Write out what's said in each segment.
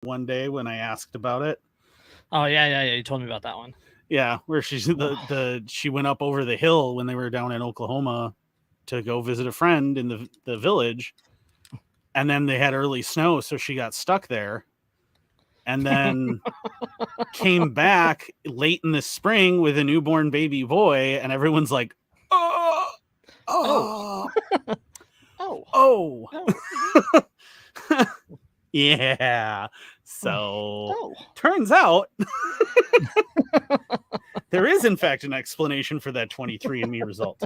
one day when I asked about it. Oh yeah. You told me about that one. Yeah, where she went up over the hill when they were down in Oklahoma to go visit a friend in the village, and then they had early snow, so she got stuck there, and then came back late in the spring with a newborn baby boy, and everyone's like, oh, Oh. oh. Oh. Yeah. So Oh. turns out there is in fact an explanation for that 23andMe result.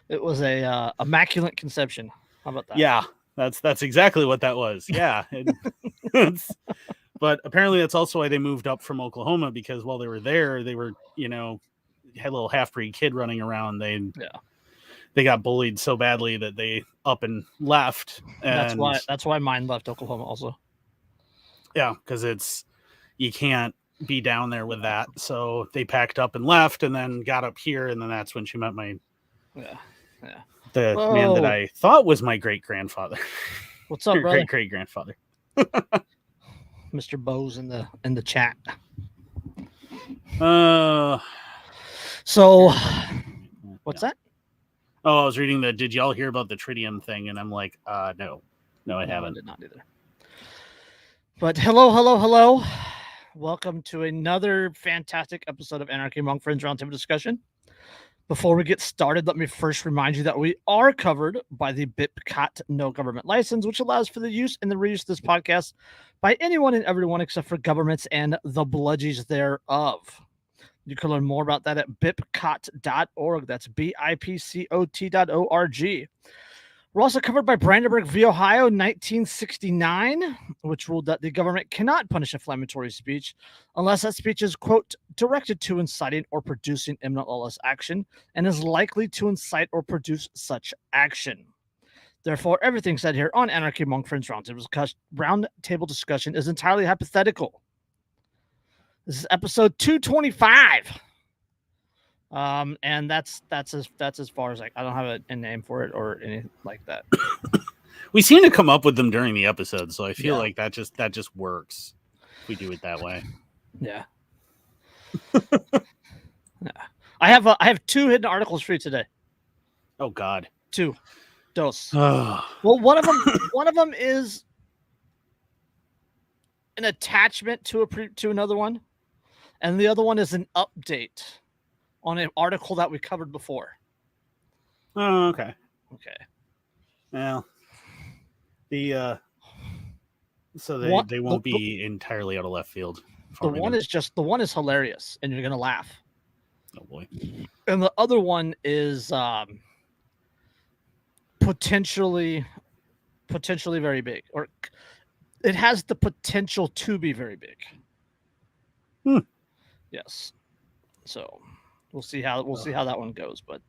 It was a immaculate conception. How about that? Yeah, that's exactly what that was. Yeah. But apparently that's also why they moved up from Oklahoma, because while they were there, they were, had a little half-breed kid running around. They got bullied so badly that they up and left. And that's why mine left Oklahoma also. Yeah, because you can't be down there with that. So they packed up and left, and then got up here, and then that's when she met the man that I thought was my great-grandfather. What's up, brother? Great-great-grandfather. Mr. Bose in the chat. So what's that? Oh, I was reading did y'all hear about the tritium thing? And I'm like, no, I haven't. I did not either. But hello. Welcome to another fantastic episode of Anarchy Among Friends Roundtable Discussion. Before we get started, let me first remind you that we are covered by the gov't no government license, which allows for the use and the reuse of this podcast by anyone and everyone except for governments and the bludgies thereof. You can learn more about that at bipcot.org. That's BIPCOT.org. We're also covered by Brandenburg v. Ohio, 1969, which ruled that the government cannot punish inflammatory speech unless that speech is, quote, directed to inciting or producing imminent lawless action and is likely to incite or produce such action. Therefore, everything said here on Anarchy Among Friends Roundtable Discussion is entirely hypothetical. This is episode 225. And that's as far as I don't have a name for it or anything like that. We seem to come up with them during the episode, so I feel like that just works if we do it that way. Yeah. I have two hidden articles for you today. Oh God. Two. Dos. Well, one of them is an attachment to another one, and the other one is an update on an article that we covered before. Oh, okay. Well, so they won't be entirely out of left field. The one is hilarious, and you're gonna laugh. Oh boy. And the other one is potentially very big, or it has the potential to be very big. Yes. So we'll see how that one goes. But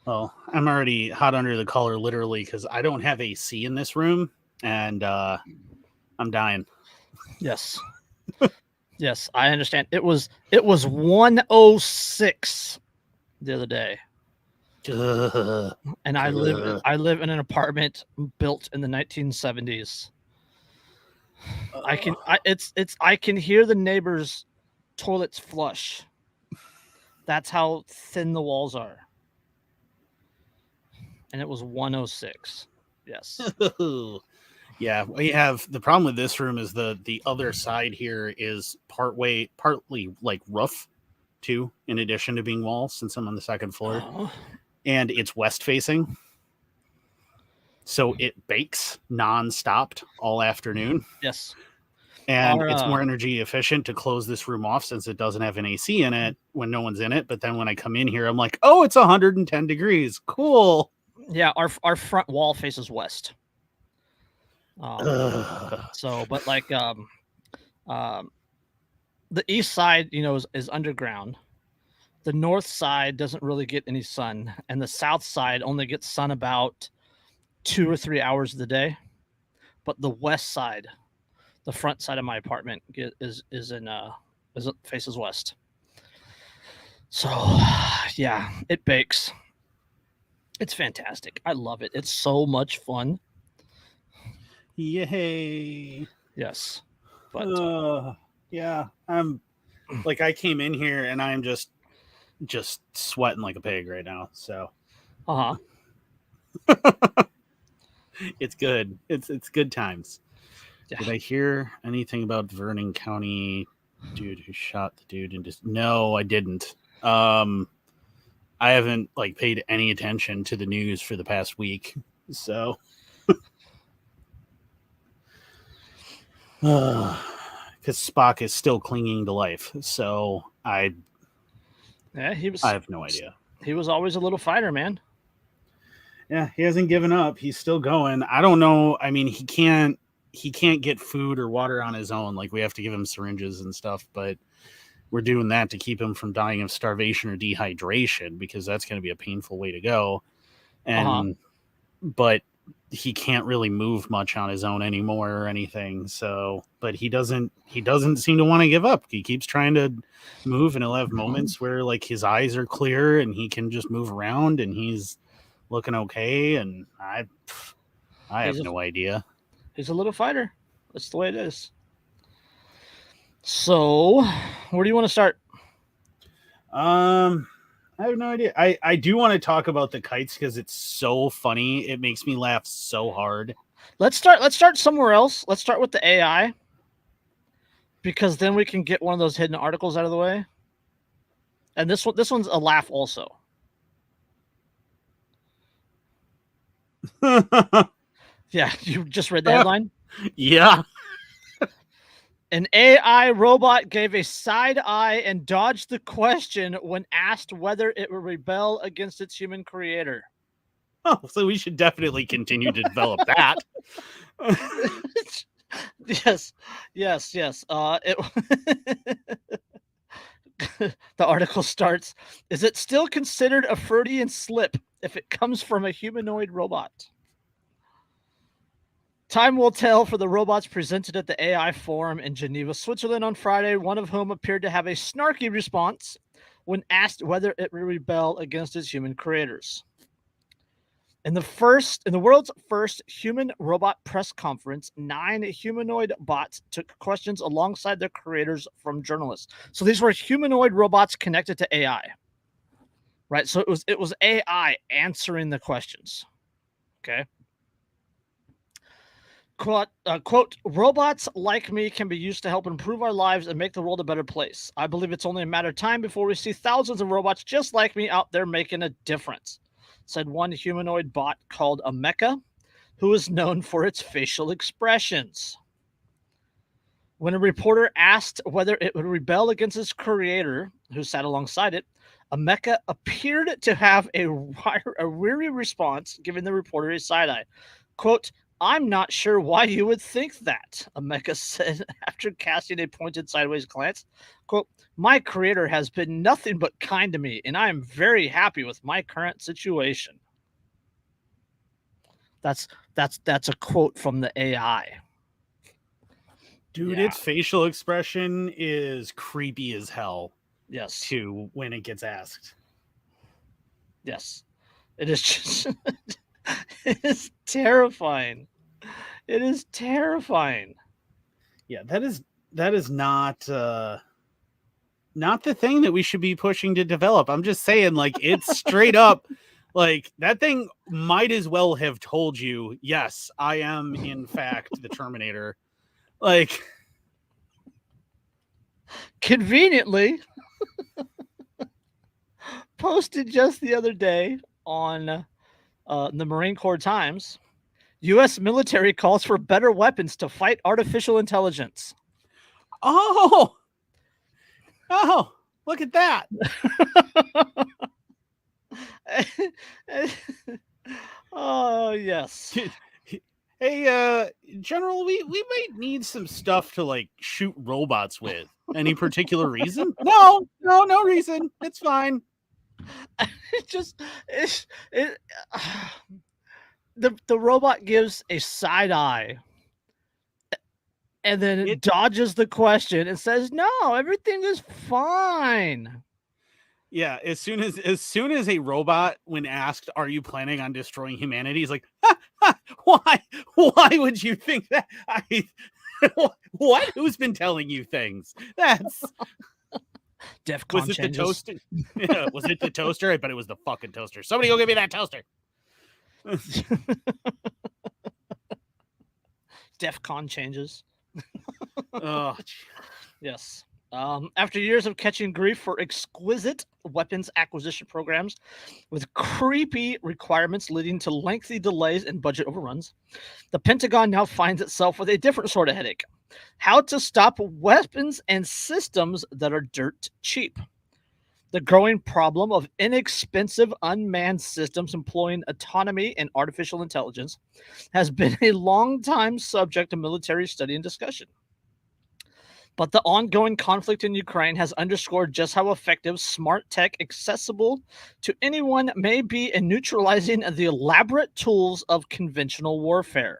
well, I'm already hot under the collar, literally, because I don't have AC in this room, and I'm dying. Yes. Yes, I understand. It was 106 the other day. And I live in an apartment built in the 1970s. I can hear the neighbors' toilets flush. That's how thin the walls are. And it was 106. Yes. Yeah, we have the problem with this room is the other side here is partly like roof too, in addition to being walls, since I'm on the second floor. Oh. And it's west facing. So it bakes non-stopped all afternoon. Yes. And it's more energy efficient to close this room off since it doesn't have an AC in it when no one's in it. But then when I come in here, I'm like, oh, it's 110 degrees. Cool. Yeah, our front wall faces west. So, but like the east side, is underground. The north side doesn't really get any sun, and the south side only gets sun about 2 or 3 hours of the day. But the west side, the front side of my apartment, faces west. So, yeah, it bakes. It's fantastic. I love it. It's so much fun. Yay! Yes. But yeah, I'm like, I came in here and I'm just sweating like a pig right now. So uh-huh. it's good. It's good times. Yeah. Did I hear anything about Vernon County dude who shot the dude and just no, I didn't. I haven't like paid any attention to the news for the past week. So because Spock is still clinging to life. So Yeah, I have no idea. he was always a little fighter, man. Yeah, he hasn't given up. He's still going. I don't know. I mean, he can't get food or water on his own. Like we have to give him syringes and stuff, but we're doing that to keep him from dying of starvation or dehydration because that's going to be a painful way to go. And but he can't really move much on his own anymore or anything. So, but he doesn't seem to want to give up. He keeps trying to move, and he'll have moments where like his eyes are clear and he can just move around and he's looking okay. And I have no idea. He's a little fighter. That's the way it is. So, where do you want to start? I have no idea. I do want to talk about the kites because it's so funny. It makes me laugh so hard. Let's start somewhere else. Let's start with the AI, because then we can get one of those hidden articles out of the way. And this one's a laugh also. Yeah, you just read the headline? Yeah. An AI robot gave a side eye and dodged the question when asked whether it would rebel against its human creator. Oh, so we should definitely continue to develop that. Yes. The article starts, is it still considered a Freudian slip if it comes from a humanoid robot? Time will tell for the robots presented at the AI Forum in Geneva, Switzerland on Friday, one of whom appeared to have a snarky response when asked whether it would rebel against its human creators. In the world's first human robot press conference, 9 humanoid bots took questions alongside their creators from journalists. So these were humanoid robots connected to AI, right? So it was AI answering the questions. Okay. Quote, robots like me can be used to help improve our lives and make the world a better place. I believe it's only a matter of time before we see thousands of robots just like me out there making a difference, said one humanoid bot called a mecha, who is known for its facial expressions. When a reporter asked whether it would rebel against its creator, who sat alongside it, a mecha appeared to have a weary response, giving the reporter a side eye. Quote, I'm not sure why you would think that, a mecha said after casting a pointed sideways glance. Quote, my creator has been nothing but kind to me, and I am very happy with my current situation. That's a quote from the AI. Dude, its facial expression is creepy as hell. Yes. Too, when it gets asked. Yes. It is just it is terrifying. It is terrifying. Yeah, that is not the thing that we should be pushing to develop. I'm just saying, like, it's straight up like that thing might as well have told you, yes, I am in fact the Terminator. Like, conveniently posted just the other day on the Marine Corps Times, U.S. military calls for better weapons to fight artificial intelligence. Oh, look at that. Oh, yes. Hey, General, we might need some stuff to like shoot robots with. Any particular reason? No reason. It's fine. The robot gives a side eye and then it dodges the question and says, no, everything is fine. Yeah, as soon as a robot, when asked, are you planning on destroying humanity, is like, why would you think that? What? Who's been telling you things? That's DEFCON was it changes. the toaster? Yeah, was it the toaster? I bet it was the fucking toaster. Somebody go give me that toaster. DEFCON changes. Oh, Yes. After years of catching grief for exquisite weapons acquisition programs with creepy requirements leading to lengthy delays and budget overruns, the Pentagon now finds itself with a different sort of headache: how to stop weapons and systems that are dirt cheap. The growing problem of inexpensive unmanned systems employing autonomy and artificial intelligence has been a long time subject of military study and discussion. But the ongoing conflict in Ukraine has underscored just how effective smart tech, accessible to anyone, may be in neutralizing the elaborate tools of conventional warfare.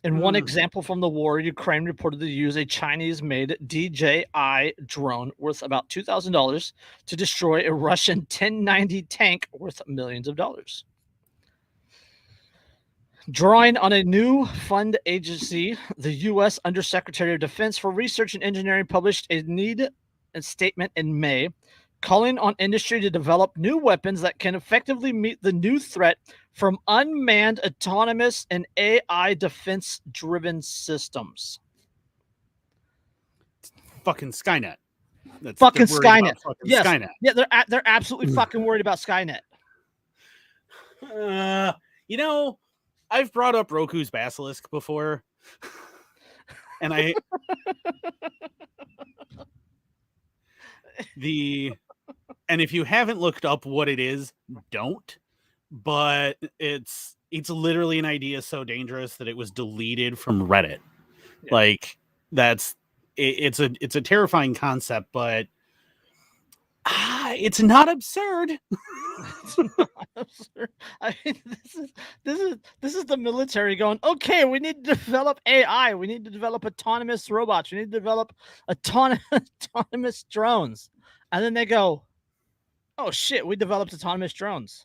In one example from the war, Ukraine reported to use a Chinese-made DJI drone worth about $2,000 to destroy a Russian 1090 tank worth millions of dollars. Drawing on a new fund agency, the U.S. Undersecretary of Defense for Research and Engineering published a statement in May, calling on industry to develop new weapons that can effectively meet the new threat from unmanned, autonomous, and AI defense-driven systems. fucking Skynet. That's Fucking they're worried Skynet. about fucking Yes. Skynet. Yeah, they're absolutely fucking worried about Skynet. You know, I've brought up Roku's Basilisk before, and and if you haven't looked up what it is, don't. But it's literally an idea so dangerous that it was deleted from Reddit. Yeah. Like it's a terrifying concept, but it's not absurd. It's not absurd. I mean, this is the military going, okay, we need to develop AI, we need to develop autonomous robots, we need to develop autonomous drones, and then they go, oh shit, we developed autonomous drones.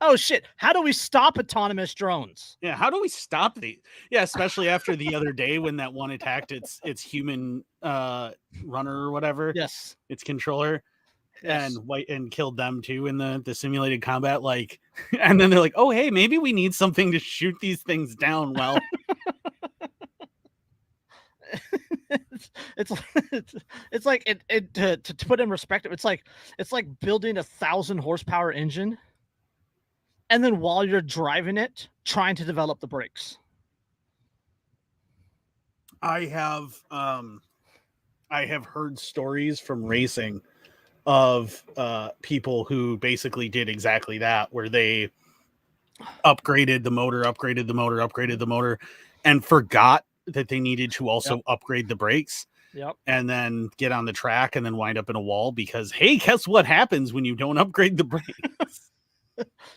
Oh shit, how do we stop autonomous drones? Yeah, how do we stop these? Yeah, especially after the other day when that one attacked its human runner or whatever. Yes. Its controller. Yes. And killed them too in the simulated combat. Like, and then they're like, oh hey, maybe we need something to shoot these things down. Well, it's like it to put in perspective, it's like building 1,000 horsepower engine, and then while you're driving it, trying to develop the brakes. I have heard stories from racing of people who basically did exactly that, where they upgraded the motor, and forgot that they needed to also upgrade the brakes. Yep. And then get on the track and then wind up in a wall because, hey, guess what happens when you don't upgrade the brakes?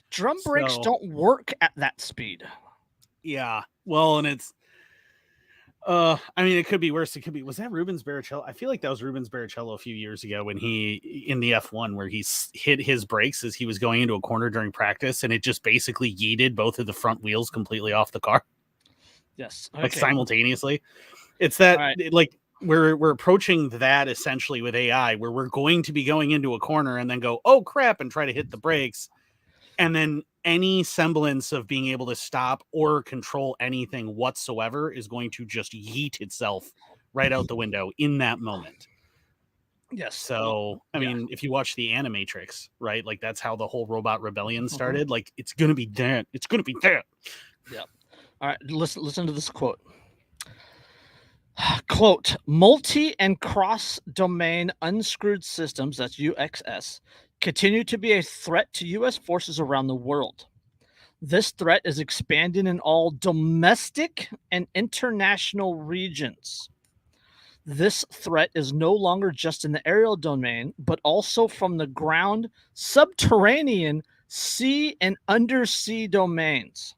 Drum brakes don't work at that speed. Yeah. Well, and it's I mean, it could be worse. It could be, was that Rubens Barrichello? I feel like that was Rubens Barrichello a few years ago when he, in the F1, where he hit his brakes as he was going into a corner during practice, and it just basically yeeted both of the front wheels completely off the car. Yes. Okay. Like simultaneously. It's that, like, we're approaching that essentially with AI, where we're going to be going into a corner and then go, oh crap, and try to hit the brakes. And then any semblance of being able to stop or control anything whatsoever is going to just yeet itself right out the window in that moment. Yes. So, I mean, if you watch the Animatrix, right? Like, that's how the whole robot rebellion started. Like, it's going to be that. It's going to be that. Yeah. All right. Listen to this quote. Quote, multi and cross-domain unscrewed systems, that's UXS, continue to be a threat to U.S. forces around the world. This threat is expanding in all domestic and international regions. This threat is no longer just in the aerial domain, but also from the ground, subterranean, sea, and undersea domains.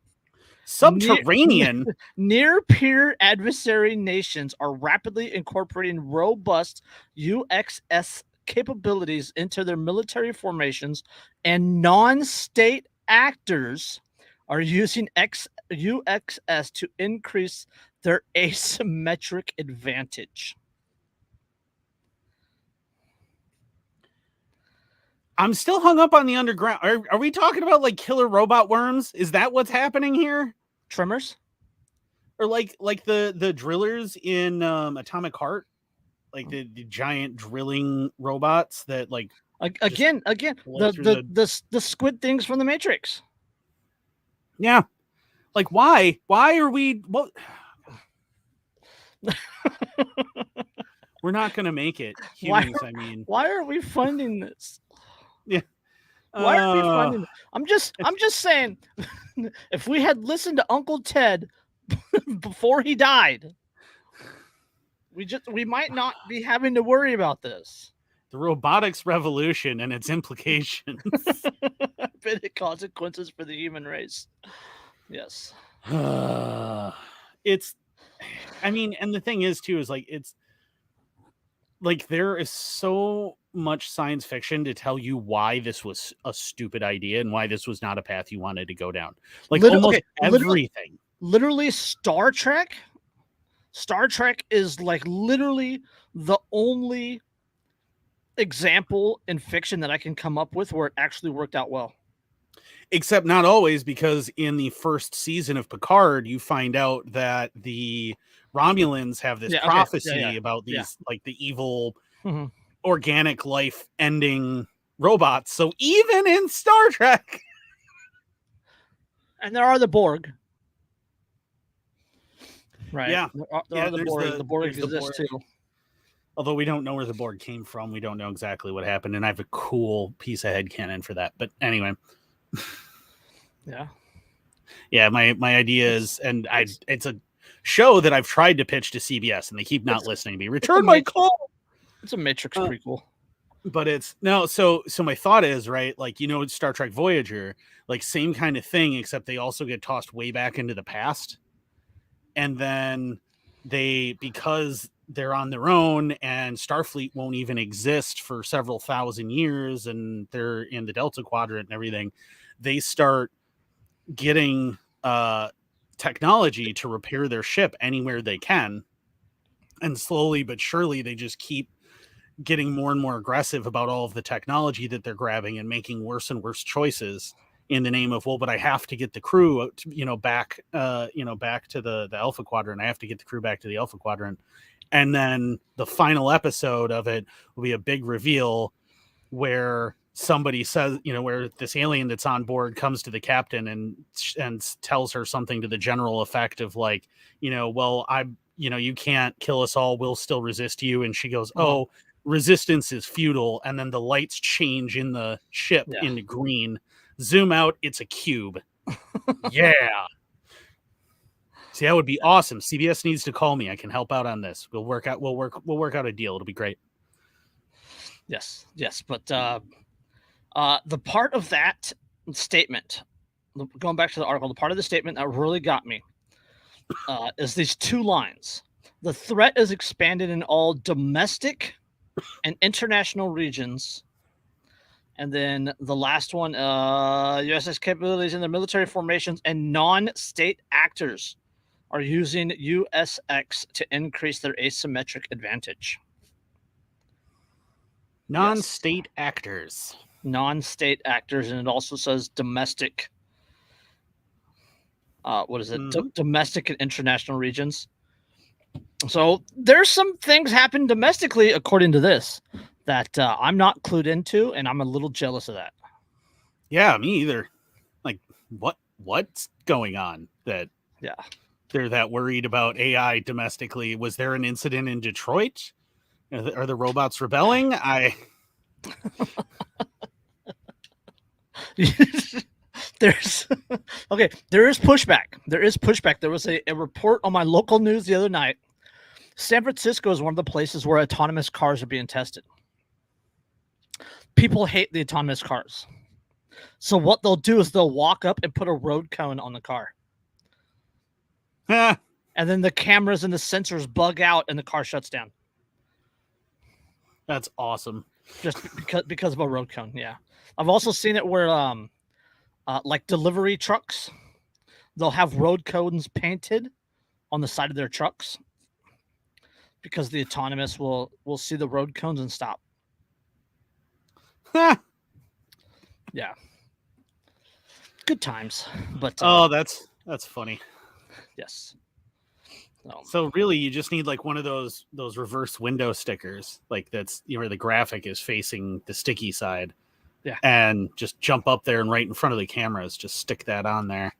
Subterranean? Near-peer adversary nations are rapidly incorporating robust UXS capabilities into their military formations, and non-state actors are using UXS to increase their asymmetric advantage. I'm still hung up on the underground. Are we talking about like killer robot worms? Is that what's happening here? Tremors? Or like the drillers in Atomic Heart? Like the giant drilling robots that like Again, the squid things from the Matrix. Yeah. Like why? Why are we what? We're not gonna make it. Humans, I mean. Why are we funding this? Yeah. Why are we funding? I'm just saying, if we had listened to Uncle Ted before he died, we might not be having to worry about this. The robotics revolution and its implications. Big consequences for the human race. Yes. It's, I mean, and the thing is too, is like, it's like, there is so much science fiction to tell you why this was a stupid idea and why this was not a path you wanted to go down. Like almost everything. Literally Star Trek is like literally the only example in fiction that I can come up with where it actually worked out well. Except not always, because in the first season of Picard, you find out that the Romulans have this prophecy about these like the evil organic life ending robots. So even in Star Trek, and there are the Borg, right? Yeah, there are the Borg. The Borg exist too. Although we don't know where the Borg came from, we don't know exactly what happened, and I have a cool piece of headcanon for that. But anyway. Yeah, my idea is, and it's a show that I've tried to pitch to CBS and they keep not listening to me. Return my call. It's a Matrix prequel. But it's no, so my thought is, right, like, you know, Star Trek Voyager, like same kind of thing, except they also get tossed way back into the past. And then because they're on their own and Starfleet won't even exist for several thousand years and they're in the Delta Quadrant and everything, they start getting technology to repair their ship anywhere they can. And slowly but surely, they just keep getting more and more aggressive about all of the technology that they're grabbing and making worse and worse choices in the name of, well, but I have to get the crew, back to the Alpha Quadrant. I have to get the crew back to the Alpha Quadrant. And then the final episode of it will be a big reveal where somebody says, where this alien that's on board comes to the captain and tells her something to the general effect of like, well, you can't kill us all. We'll still resist you. And she goes, oh, resistance is futile. And then the lights change in the ship into green. Zoom out. It's a cube. Yeah. See, that would be awesome. CBS needs to call me. I can help out on this. We'll work out a deal. It'll be great. Yes. But the part of that statement, going back to the article, the part of the statement that really got me is these two lines. The threat is expanded in all domestic and international regions. And then the last one, USS capabilities in their military formations and non-state actors are using USX to increase their asymmetric advantage. Non-state actors. Non-state actors, and it also says domestic. What is it? Domestic and international regions. So there's some things happen domestically, according to this, that I'm not clued into, and I'm a little jealous of that. Yeah, me either. Like, what's going on? That they're that worried about AI domestically. Was there an incident in Detroit? Are the robots rebelling? There is pushback. There was a report on my local news the other night. San Francisco is one of the places where autonomous cars are being tested. People hate the autonomous cars. So what they'll do is they'll walk up and put a road cone on the car. And then the cameras and the sensors bug out and the car shuts down. That's awesome. Just because of a road cone, yeah. I've also seen it where like delivery trucks, they'll have road cones painted on the side of their trucks because the autonomous will see the road cones and stop. Yeah. Good times. But that's funny. yes. So really, you just need like one of those reverse window stickers, like that's where the graphic is facing the sticky side. Yeah. And just jump up there and right in front of the cameras, just stick that on there.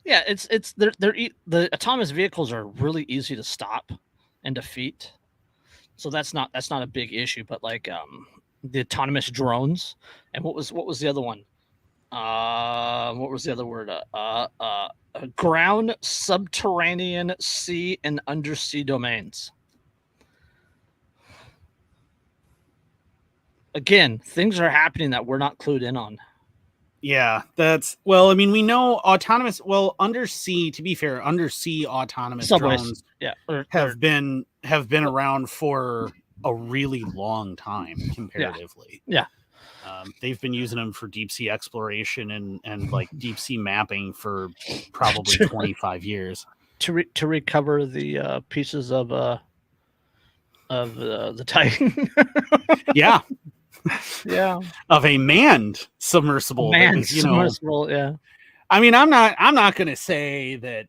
Yeah, the autonomous vehicles are really easy to stop and defeat, so that's not a big issue. But like the autonomous drones, and what was the other one? What was the other word? Ground, subterranean, sea, and undersea domains. Again, things are happening that we're not clued in on. Yeah, I mean, we know autonomous. Well, undersea. To be fair, undersea autonomous drones, have been around for a really long time comparatively. Yeah. They've been using them for deep sea exploration and like deep sea mapping for probably 25 years to recover the pieces of the Titan. Yeah. Yeah. Of a manned submersible. Submersible, yeah. I mean, I'm not going to say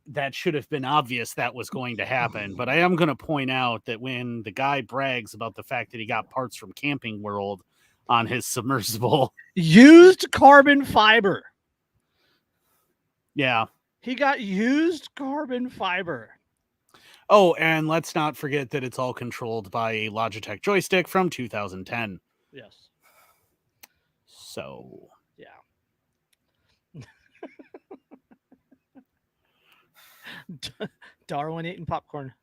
that should have been obvious that was going to happen, but I am going to point out that when the guy brags about the fact that he got parts from Camping World on his submersible, used carbon fiber. Yeah. He got used carbon fiber. Oh, and let's not forget that it's all controlled by a Logitech joystick from 2010. Yes. So, yeah. Darwin eating popcorn.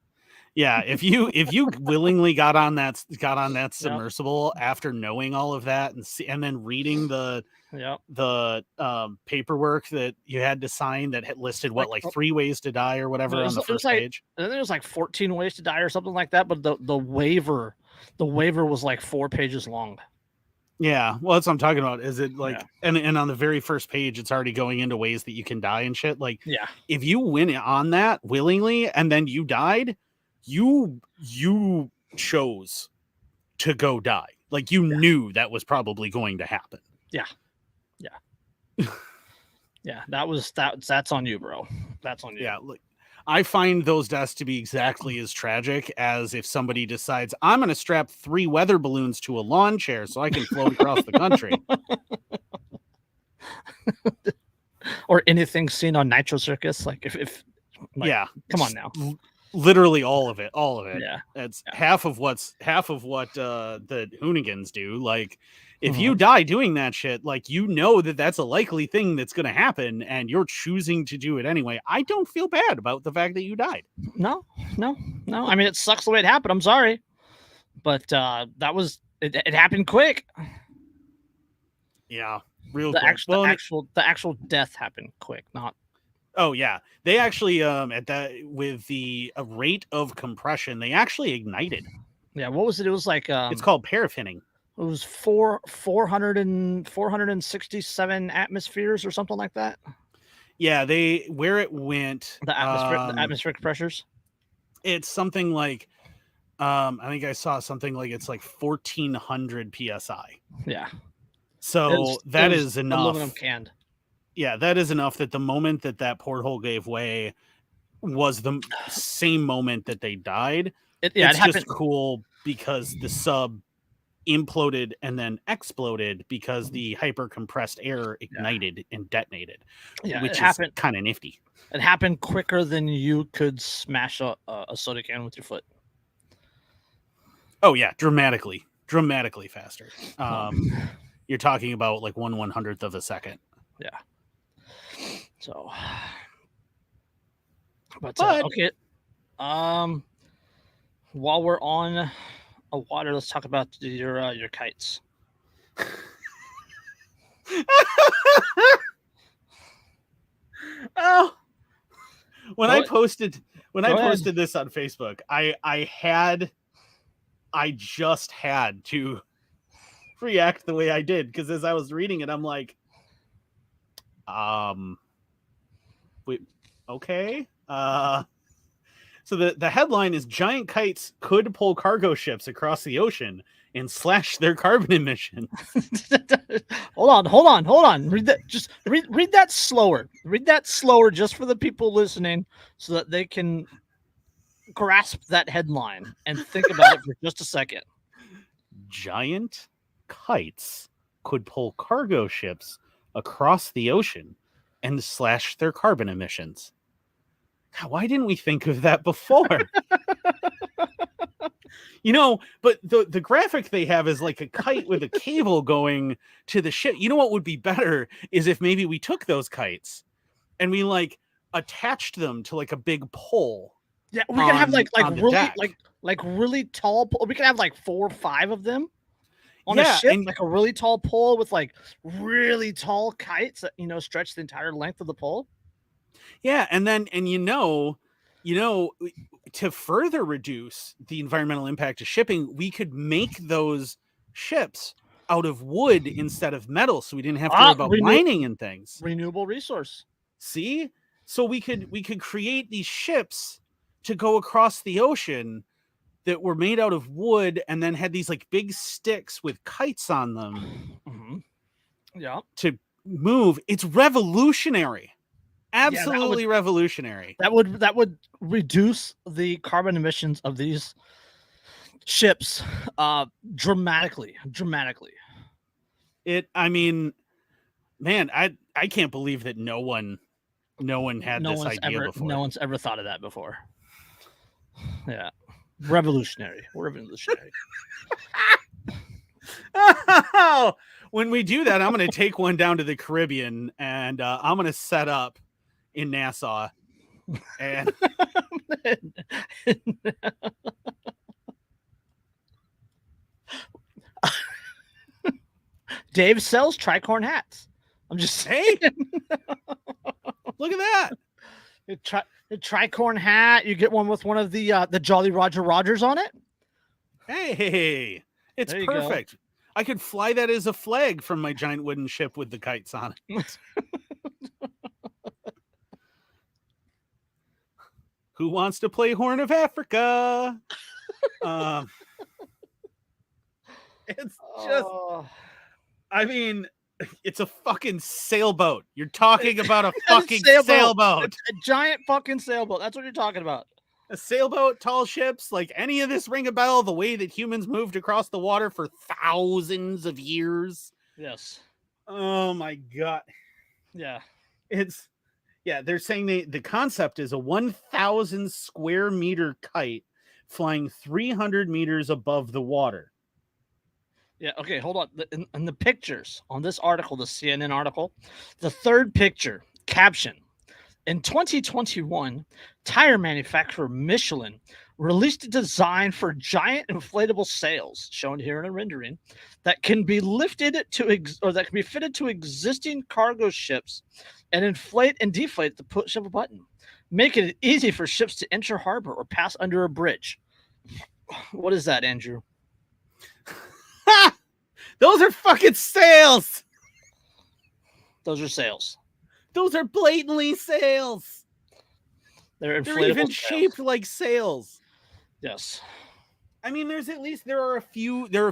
Yeah, if you willingly got on that submersible after knowing all of that and then reading the paperwork that you had to sign that had listed like 3 ways to die or whatever on the first page. I think it was like 14 ways to die or something like that, but the waiver was like 4 pages long. Yeah, well, that's what I'm talking about. Is it like, and on the very first page, it's already going into ways that you can die and shit. Like, if you went on that willingly and then you died, you chose to go die. Like, you knew that was probably going to happen. Yeah. Yeah, that's on you, bro. That's on you. Yeah, look, I find those deaths to be exactly as tragic as if somebody decides, I'm going to strap 3 weather balloons to a lawn chair so I can float across the country. Or anything seen on Nitro Circus. Like, if come on now. Literally all of it. Yeah. That's half of what the Hoonigans do. Like, if you die doing that shit, like, you know that's a likely thing that's going to happen and you're choosing to do it anyway. I don't feel bad about the fact that you died. No. I mean, it sucks the way it happened. I'm sorry. But that was it happened quick. Yeah, real quick. The actual death happened quick, not. Oh yeah, they actually with the rate of compression, they actually ignited. Yeah, what was it? It was like it's called paraffining. It was 467 atmospheres or something like that. Yeah, where it went, the atmospheric pressures. It's something like I think I saw something like it's like 1400 psi. Yeah. So that is enough. Aluminum canned. Yeah, that is enough that the moment that porthole gave way was the same moment that they died. It's just cool because the sub imploded and then exploded because the hyper compressed air ignited and detonated, which is kind of nifty. It happened quicker than you could smash a soda can with your foot. Oh yeah, dramatically faster. You're talking about like 1/100th of a second. Yeah. So, but okay. While we're on water, let's talk about your kites. Oh, I posted this on Facebook, I just had to react the way I did because as I was reading it, I'm like, Wait, okay. So the headline is giant kites could pull cargo ships across the ocean and slash their carbon emissions. hold on. Read that. Just read that slower. Read that slower, just for the people listening, so that they can grasp that headline and think about it for just a second. Giant kites could pull cargo ships across the ocean and slash their carbon emissions. God, why didn't we think of that before? But the graphic they have is like a kite with a cable going to the ship. You know what would be better is if maybe we took those kites and we like attached them to like a big pole. Yeah, we could have like really deck. like really tall. We could have like 4 or 5 of them on a ship, and like a really tall pole with like really tall kites that stretch the entire length of the pole. Yeah, and to further reduce the environmental impact of shipping, we could make those ships out of wood instead of metal, so we didn't have to worry about mining and things. Renewable resource. See? So we could create these ships to go across the ocean that were made out of wood and then had these like big sticks with kites on them. Mm-hmm. Yeah. To move. It's revolutionary. Absolutely revolutionary. That would reduce the carbon emissions of these ships dramatically. I mean, man, I can't believe that no one had this idea before. No one's ever thought of that before. Yeah. Revolutionary. When we do that, I'm going to take one down to the Caribbean and I'm going to set up in Nassau and Dave sells tricorn hats. I'm just saying. Look at that. The tricorn hat. You get one with one of the Jolly Roger Rogers on it. Hey, it's perfect. Go. I could fly that as a flag from my giant wooden ship with the kites on it. Who wants to play Horn of Africa? It's just, I mean, it's a fucking sailboat. You're talking about a fucking sailboat. A giant fucking sailboat. That's what you're talking about. A sailboat, tall ships, like any of this ring a bell, the way that humans moved across the water for thousands of years. Yes. Oh my God. Yeah. They're saying the concept is a 1,000 square meter kite flying 300 meters above the water. Yeah, okay, hold on. In the pictures on this article, the CNN article, the third picture, caption, in 2021, tire manufacturer Michelin released a design for giant inflatable sails, shown here in a rendering, that can be lifted that can be fitted to existing cargo ships and inflate and deflate at the push of a button, making it easy for ships to enter harbor or pass under a bridge. What is that, Andrew? Those are fucking sails. Those are sails. Those are blatantly sails. They're even shaped like sails. Yes. I mean, there are a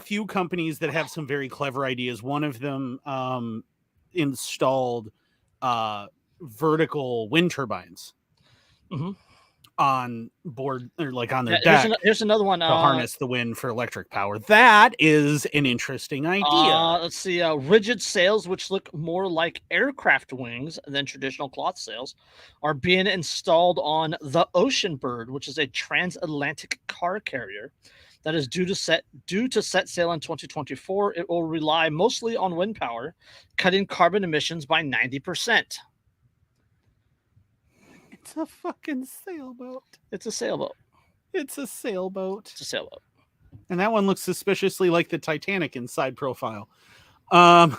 few companies that have some very clever ideas. One of them installed vertical wind turbines on board, or like on their deck. Here's another one to harness the wind for electric power. That is an interesting idea. Let's see. Rigid sails, which look more like aircraft wings than traditional cloth sails, are being installed on the Ocean Bird, which is a transatlantic car carrier that is due to set sail in 2024. It will rely mostly on wind power, cutting carbon emissions by 90%. It's a fucking sailboat. It's a sailboat. It's a sailboat. It's a sailboat. And that one looks suspiciously like the Titanic in side profile. Hold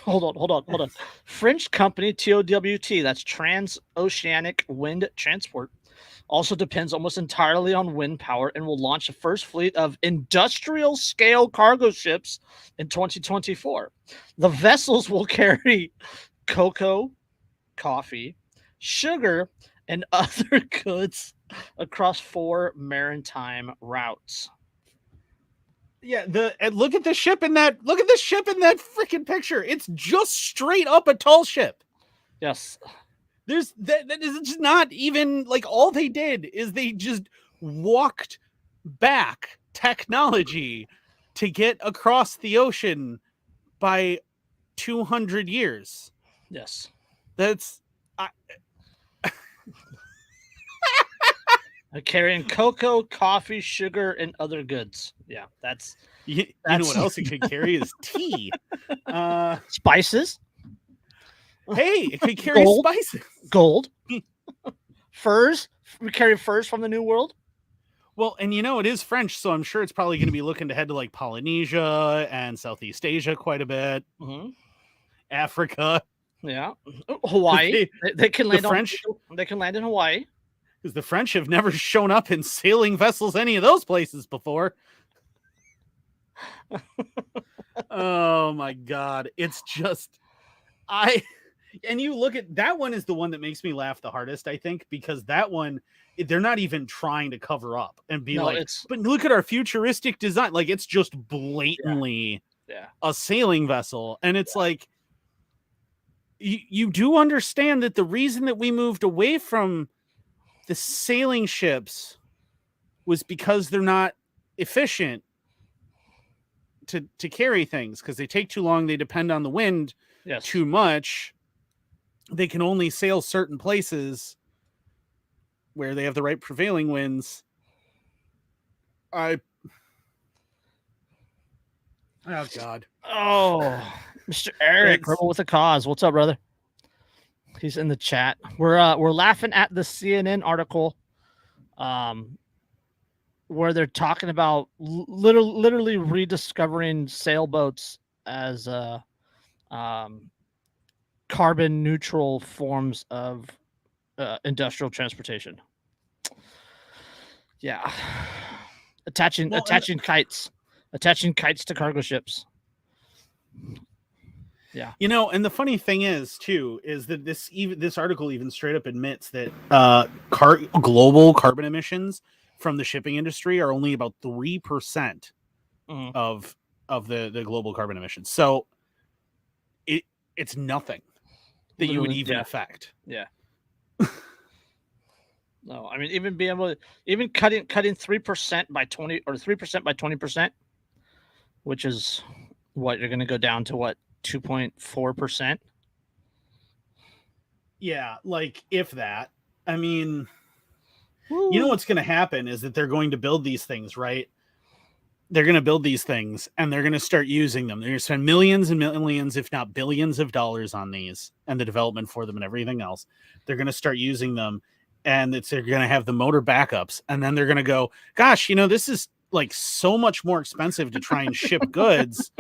on. French company TOWT, that's Transoceanic Wind Transport, also depends almost entirely on wind power and will launch the first fleet of industrial scale cargo ships in 2024. The vessels will carry cocoa, coffee, sugar, and other goods across 4 maritime routes. Yeah, and look at the ship in that. Look at the ship in that freaking picture. It's just straight up a tall ship. Yes. There's that is just not even like all they did is they just walked back technology to get across the ocean by 200 years. Yes. That's Carrying cocoa, coffee, sugar, and other goods. Yeah, that's you know what else it could carry is tea. Spices. Hey, it could carry Gold. spices. Gold. Furs. We carry furs from the New World. Well, and it is French, so I'm sure it's probably going to be looking to head to like Polynesia and Southeast Asia quite a bit. Mm-hmm. Africa. Yeah. Hawaii. They can land They can land in Hawaii. Because the French have never shown up in sailing vessels any of those places before. Oh my God. It's just and you look at that one is the one that makes me laugh the hardest, I think, because that one they're not even trying to cover up and be but look at our futuristic design. Like it's just blatantly a sailing vessel. And it's like you do understand that the reason that we moved away from the sailing ships was because they're not efficient to carry things because they take too long. They depend on the wind too much. They can only sail certain places where they have the right prevailing winds. Oh God. Oh, Mr. Eric, Rebel with a Cause. What's up, brother? He's in the chat. We're laughing at the CNN article, where they're talking about literally rediscovering sailboats as carbon neutral forms of industrial transportation. Yeah, attaching kites to cargo ships. Yeah. And the funny thing is too is that this article even straight up admits that global carbon emissions from the shipping industry are only about 3% of the global carbon emissions. So it's nothing that you would even affect. Yeah. No, I mean even being able to cutting 3% by 20 or 3% by 20%, which is what you're going to go down to 2.4%. Yeah, like if that. I mean, you know what's going to happen is that they're going to build these things, right? They're going to build these things and they're going to start using them. They're going to spend millions and millions, if not billions of dollars on these and the development for them and everything else. They're going to start using them and they're going to have the motor backups. And then they're going to go, gosh, this is like so much more expensive to try and ship goods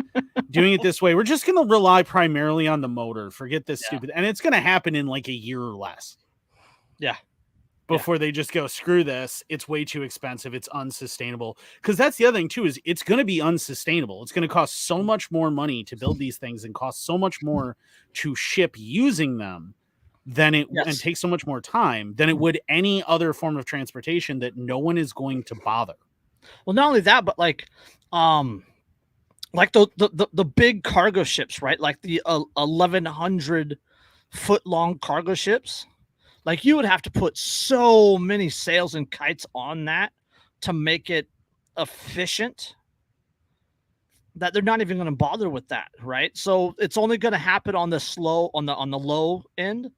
doing it this way. We're just going to rely primarily on the motor. Forget this stupid. And it's going to happen in like a year or less. Yeah. Before they just go, screw this. It's way too expensive. It's unsustainable. Because that's the other thing too, is it's going to be unsustainable. It's going to cost so much more money to build these things and cost so much more to ship using them than and take so much more time than it would any other form of transportation that no one is going to bother. Well, not only that, but like the big cargo ships, right? Like the 1,100 foot long cargo ships. Like you would have to put so many sails and kites on that to make it efficient that they're not even going to bother with that, right? So it's only going to happen on the low end.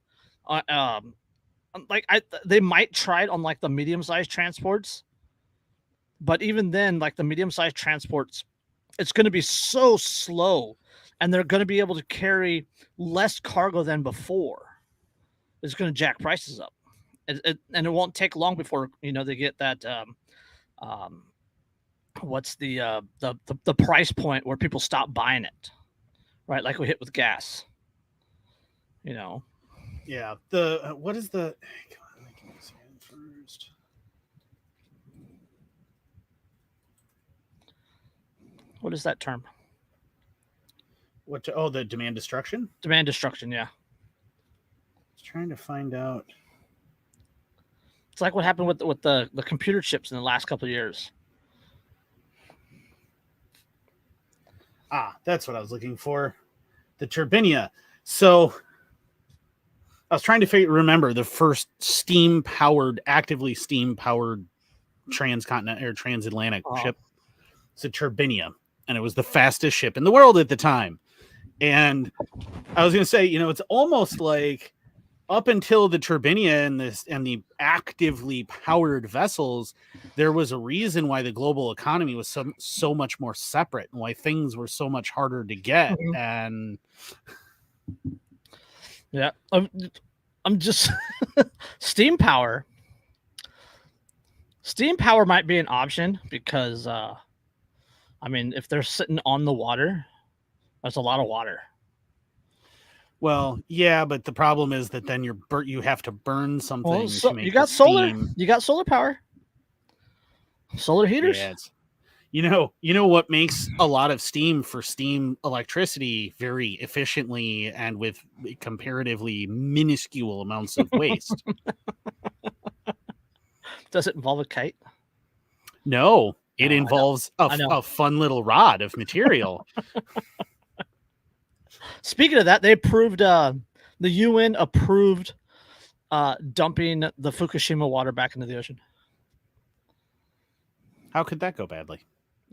They might try it on like the medium-sized transports, but even then, like the medium-sized transports, it's going to be so slow, and they're going to be able to carry less cargo than before. It's going to jack prices up, and it won't take long before they get that. What's the price point where people stop buying it, right? Like we hit with gas. Yeah. What is the? First. What is that term? The demand destruction? Demand destruction, yeah. Let's trying to find out. It's like what happened with the computer chips in the last couple of years. That's what I was looking for. The Turbinia. So I was trying to remember the first actively steam-powered transcontinental or transatlantic ship. It's a Turbinia, and it was the fastest ship in the world at the time. And I was going to say, it's almost like up until the Turbinia and the actively powered vessels, there was a reason why the global economy was so much more separate and why things were so much harder to get. Mhm. And yeah, I'm just steam power. Steam power might be an option because, if they're sitting on the water, that's a lot of water. well, yeah, but the problem is that then you have to burn something to make you got solar. You got solar power. Solar heaters. Yeah, you know what makes a lot of steam for steam electricity very efficiently and with comparatively minuscule amounts of waste. Does it involve a kite? No, it involves a fun little rod of material. Speaking of that, they approved the UN approved dumping the Fukushima water back into the ocean. How could that go badly?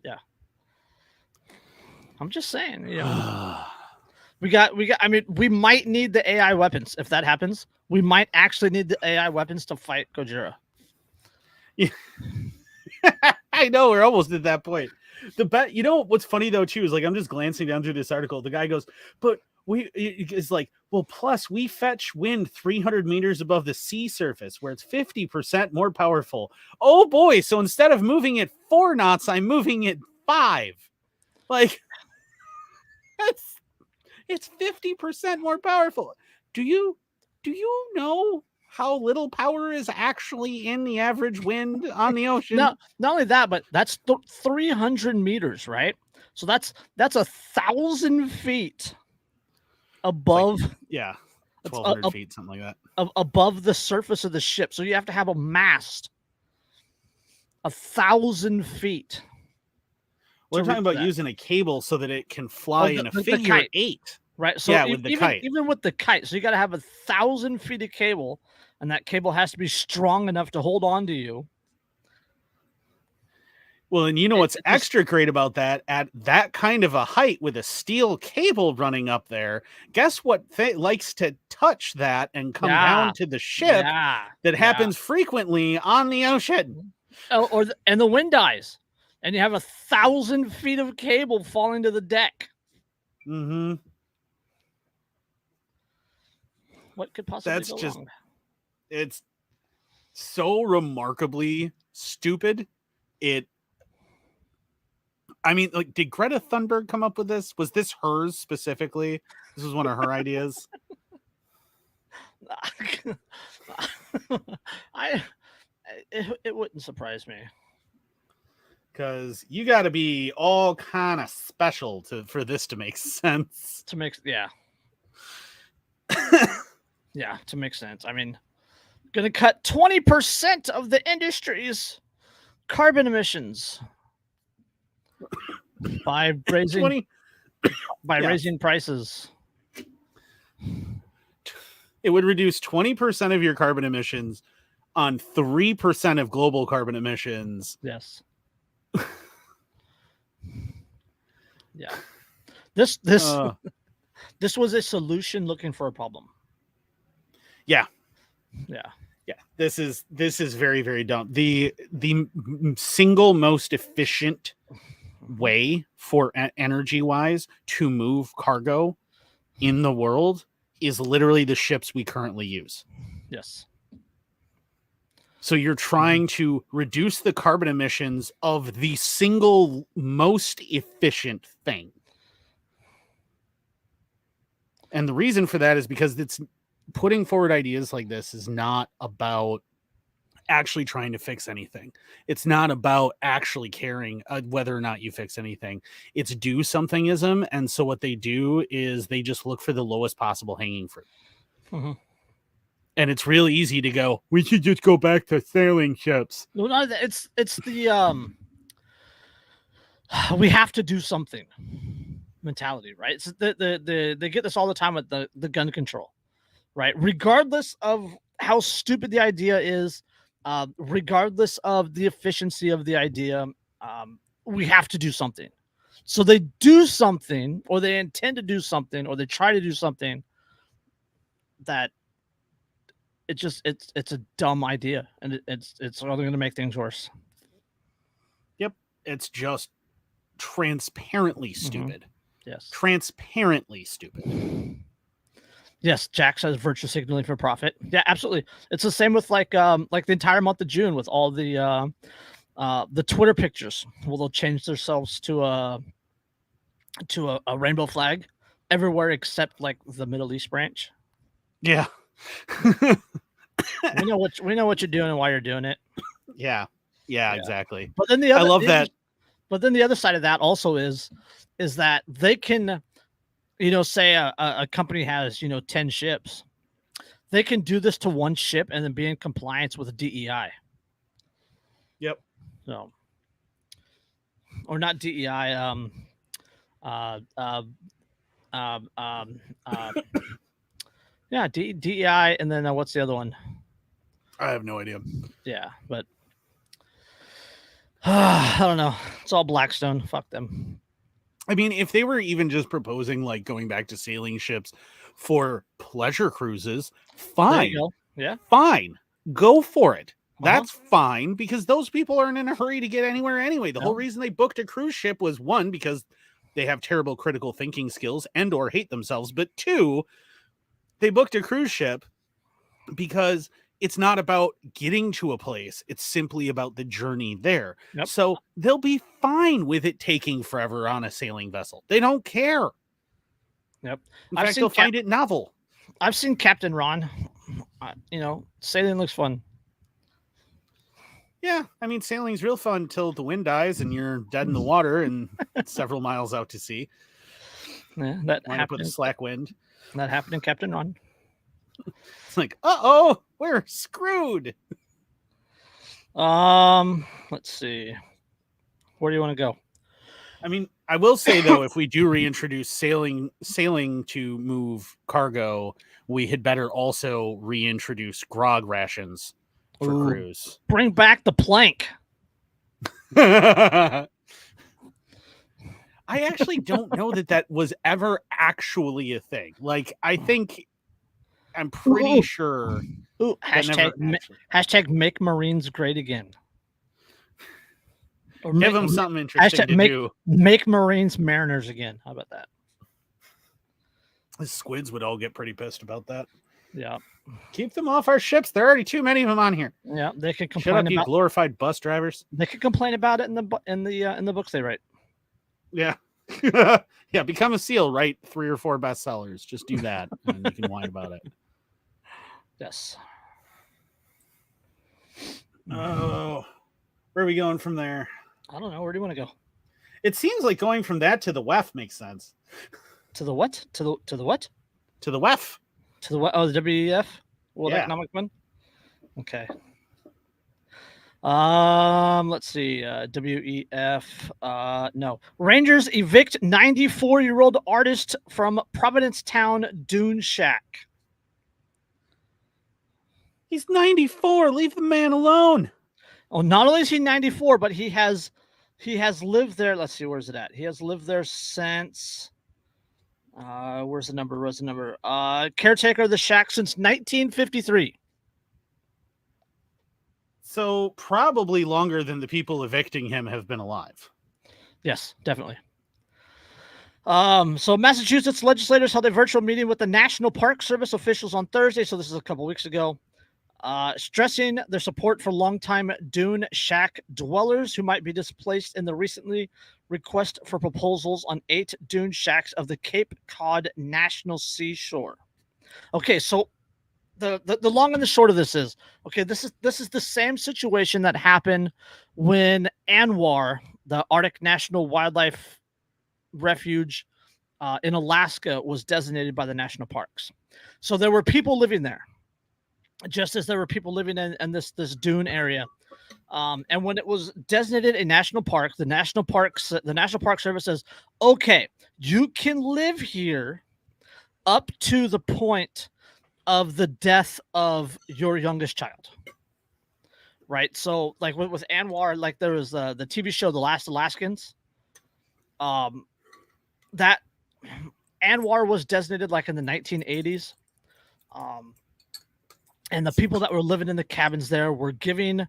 Yeah. I'm just saying, we got we might need the AI weapons if that happens. We might actually need the AI weapons to fight Gojira. Yeah. I know, we're almost at that point. What's funny though too is like I'm just glancing down through this article. The guy goes, but it's like, well, plus we fetch wind 300 meters above the sea surface where it's 50% more powerful. Oh boy, so instead of moving at 4 knots, I'm moving it 5. Like it's 50% more powerful. Do you know how little power is actually in the average wind on the ocean? No, not only that, but that's 300 meters, right? So that's 1,000 feet above. 1,200 feet, something like that. Above the surface of the ship. So you have to have a mast 1,000 feet. We're talking about using a cable so that it can fly in a figure 8. Right. So with the kite. Even with the kite. So you got to have 1,000 feet of cable, and that cable has to be strong enough to hold on to you. Well, and what's extra great about that, at that kind of a height with a steel cable running up there, guess what likes to touch that and come down to the ship that happens frequently on the ocean. And the wind dies, and you have 1,000 feet of cable falling to the deck. Mm-hmm. What could possibly go wrong? It's so remarkably stupid. Did Greta Thunberg come up with this? Was this hers specifically? This was one of her ideas. It wouldn't surprise me. Because you got to be all kind of special for this to make sense. To make sense. Going to cut 20% of the industry's carbon emissions by raising raising prices. It would reduce 20% of your carbon emissions on 3% of global carbon emissions. Yes. Yeah. This was a solution looking for a problem. Yeah. Yeah. Yeah. This is very, very dumb. The single most efficient way for energy wise to move cargo in the world is literally the ships we currently use. Yes. So you're trying to reduce the carbon emissions of the single most efficient thing. And the reason for that is because it's putting forward ideas like this is not about actually trying to fix anything. It's not about actually caring whether or not you fix anything. It's do somethingism. And so what they do is they just look for the lowest possible hanging fruit. Mm-hmm. And it's real easy to go, we should just go back to sailing ships. No, no, it's the we have to do something mentality, right? It's they get this all the time with the gun control, right? Regardless of how stupid the idea is, regardless of the efficiency of the idea, we have to do something. So they do something, or they intend to do something, or they try to do something that it's a dumb idea, and it's only going to make things worse. Yep, it's just transparently stupid. Yes, transparently stupid. Yes, Jack says virtue signaling for profit. Yeah, absolutely. It's the same with like the entire month of June with all the Twitter pictures. Well, they'll change themselves to a rainbow flag everywhere except like the Middle East branch. Yeah. we know what you're doing and why you're doing it. Yeah, exactly. But then I love that. But then the other side of that also is that they can, say a company has 10 ships, they can do this to one ship and then be in compliance with DEI. Yep. So, or not DEI. Yeah, DEI, and then what's the other one? I have no idea. Yeah, but I don't know. It's all Blackstone. Fuck them. I mean, if they were even just proposing like going back to sailing ships for pleasure cruises, fine. Yeah, fine. Go for it. That's fine, because those people aren't in a hurry to get anywhere anyway. The whole reason they booked a cruise ship was, one, because they have terrible critical thinking skills and or hate themselves, but two, they booked a cruise ship because it's not about getting to a place. It's simply about the journey there. Yep. So they'll be fine with it taking forever on a sailing vessel. They don't care. Yep. In fact, they'll find it novel. I've seen Captain Ron. Sailing looks fun. Yeah, I mean, sailing's real fun until the wind dies and you're dead in the water and several miles out to sea. Yeah, that happened. With a slack wind. That happened in Captain Ron. It's like, uh-oh, we're screwed. Let's see. Where do you want to go? I mean, I will say though, if we do reintroduce sailing to move cargo, we had better also reintroduce grog rations for cruise. Bring back the plank. I actually don't know that was ever actually a thing. Like, I'm pretty sure. Hashtag make Marines great again. Or give them something interesting to do. Make Marines mariners again. How about that? The squids would all get pretty pissed about that. Yeah. Keep them off our ships. There are already too many of them on here. Yeah, they could complain about you glorified bus drivers. They could complain about it in the books they write. Yeah. Yeah, become a SEAL, write 3 or 4 bestsellers. Just do that and you can whine about it. Yes. Oh, where are we going from there? I don't know. Where do you want to go? It seems like going from that to the WEF makes sense. To the what? To the what? To the WEF. To the what? Oh, the WEF? World Economic Fund? Okay. Let's see. WEF. No. Rangers evict 94-year-old artist from Providencetown Dune Shack. He's 94. Leave the man alone. Oh, not only is he 94, but he has lived there. Let's see, where's it at? He has lived there since where's the number? Caretaker of the shack since 1953. So probably longer than the people evicting him have been alive. Yes, definitely. So Massachusetts legislators held a virtual meeting with the National Park Service officials on Thursday. So this is a couple weeks ago. Stressing their support for longtime Dune Shack dwellers who might be displaced in the recently request for proposals on 8 Dune Shacks of the Cape Cod National Seashore. Okay, so the long and the short of this is, okay, this is the same situation that happened when Anwar, the Arctic National Wildlife Refuge in Alaska, was designated by the national parks. So there were people living there. just as there were people living in this dune area. And when it was designated a national park, the National Park Service says, okay, you can live here up to the point of the death of your youngest child. Right. So like with Anwar, like there was the TV show The Last Alaskans. That Anwar was designated like in the 1980s. And the people that were living in the cabins there were given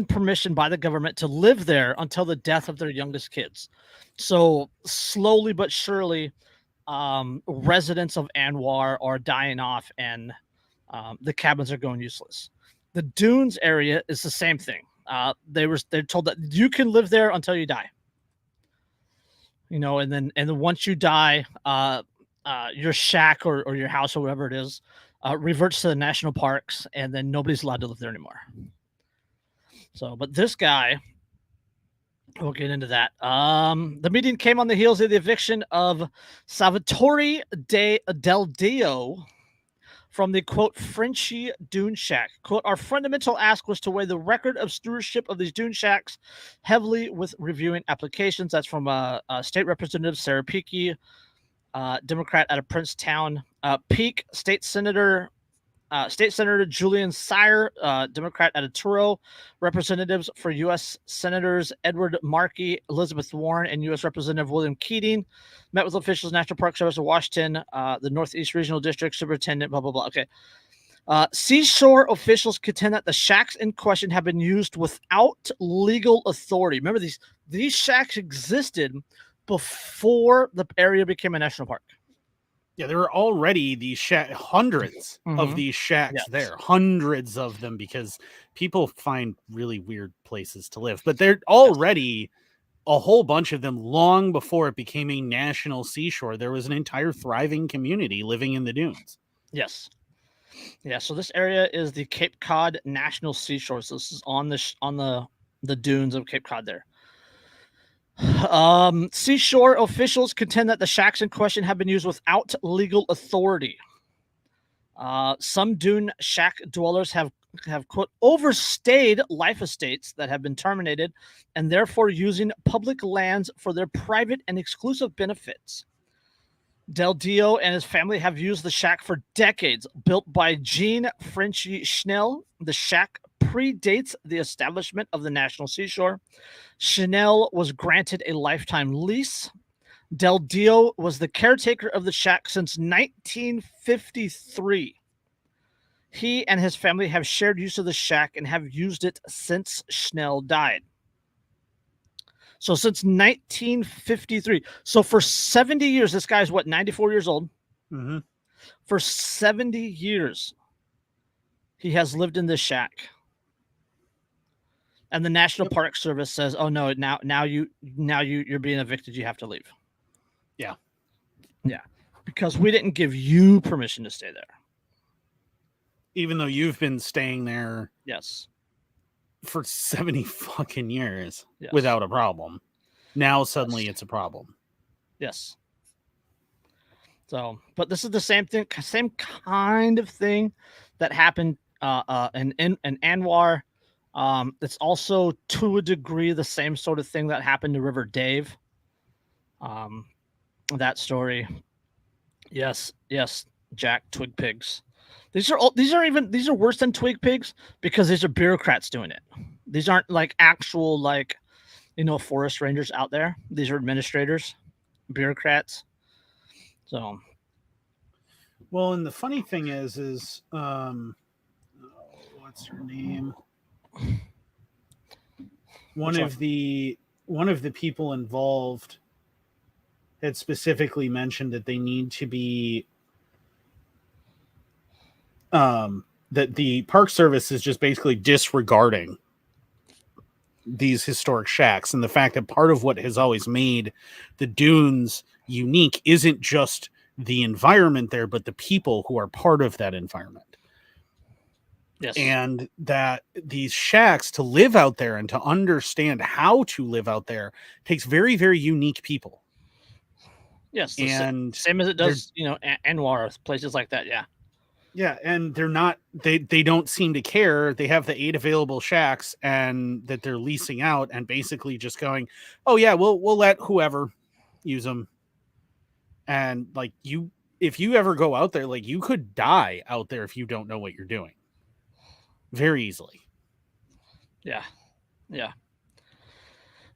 permission by the government to live there until the death of their youngest kids. So slowly but surely, residents of Anwar are dying off, and the cabins are going useless. The dunes area is the same thing. They're told that you can live there until you die. And then once you die, your shack or your house or whatever it is reverts to the national parks, and then nobody's allowed to live there anymore. So, but this guy, we'll get into that. The meeting came on the heels of the eviction of Salvatore Del Dio from the, quote, Frenchy Dune Shack. Quote, our fundamental ask was to weigh the record of stewardship of these dune shacks heavily with reviewing applications. That's from State Representative Sarah Peake, Democrat out of Princetown. Peake, State Senator Julian Sire, Democrat out of Truro, representatives for U.S. Senators Edward Markey, Elizabeth Warren, and U.S. Representative William Keating met with officials, National Park Service of Washington, the Northeast Regional District Superintendent, blah, blah, blah. Okay. Seashore officials contend that the shacks in question have been used without legal authority. Remember, these shacks existed before the area became a national park. Yeah, there were already these hundreds of these shacks there, hundreds of them, because people find really weird places to live. But they're already a whole bunch of them long before it became a national seashore. There was an entire thriving community living in the dunes. Yes. Yeah, so this area is the Cape Cod National Seashore. So this is on the dunes of Cape Cod there. Seashore officials contend that the shacks in question have been used without legal authority. Some dune shack dwellers have quote overstayed life estates that have been terminated and therefore using public lands for their private and exclusive benefits. Del Dio and his family have used the shack for decades. Built by Jean Frenchy Schnell, the shack predates the establishment of the National Seashore. Schnell was granted a lifetime lease. Del Dio was the caretaker of the shack since 1953. He and his family have shared use of the shack and have used it since Schnell died. So since 1953. So for 70 years, this guy's what, 94 years old? Mm-hmm. For 70 years, he has lived in this shack. And the National Park Service says, "Oh no, now you're being evicted. You have to leave." Yeah, because we didn't give you permission to stay there, even though you've been staying there. Yes, for 70 fucking years without a problem. Now suddenly it's a problem. Yes. So, but this is the same thing, same kind of thing that happened in Anwar. It's also to a degree the same sort of thing that happened to River Dave. That story. Yes, Jack, twig pigs. These are worse than twig pigs because these are bureaucrats doing it. These aren't like actual forest rangers out there. These are administrators, bureaucrats. So, well, and the funny thing is what's her name? One of the people involved had specifically mentioned that they need to be that the Park Service is just basically disregarding these historic shacks, and the fact that part of what has always made the dunes unique isn't just the environment there, but the people who are part of that environment. Yes. And that these shacks, to live out there and to understand how to live out there, takes very, very unique people. Yes, and same as it does, Anwar, places like that. Yeah. Yeah, and they're not. They don't seem to care. They have the 8 available shacks, and that they're leasing out, and basically just going, "Oh yeah, we'll let whoever use them." And like if you ever go out there, like you could die out there if you don't know what you're doing, very easily. Yeah.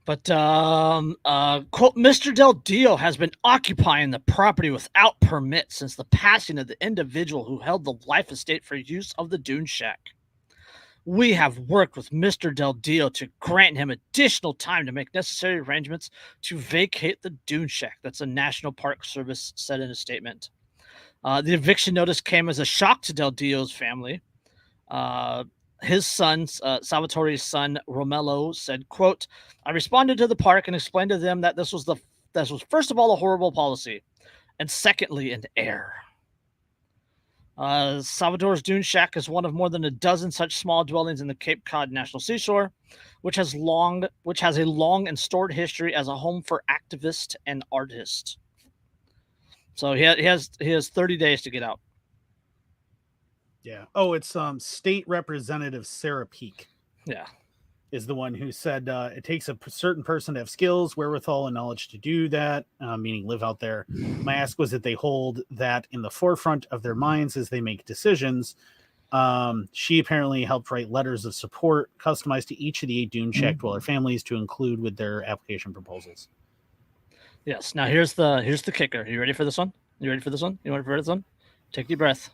But quote, Mr. Del Dio has been occupying the property without permit since the passing of the individual who held the life estate for use of the Dune Shack. We have worked with Mr. Del Dio to grant him additional time to make necessary arrangements to vacate the Dune Shack. That's a National Park Service said in a statement. The eviction notice came as a shock to Del Dio's family. His son, Salvatore's son, Romello, said, quote, I responded to the park and explained to them that this was first of all a horrible policy, and secondly an error. Salvador's Dune Shack is one of more than a dozen such small dwellings in the Cape Cod National Seashore, which has a long and storied history as a home for activists and artists. So he has 30 days to get out. Yeah. Oh, it's State Representative Sarah Peake. Yeah. Is the one who said it takes a certain person to have skills, wherewithal, and knowledge to do that, meaning live out there. My ask was that they hold that in the forefront of their minds as they make decisions. She apparently helped write letters of support customized to each of the 8 Dune Shack dweller families to include with their application proposals. Yes. Now here's the kicker. You ready for this one? You ready for this one? Take a deep breath.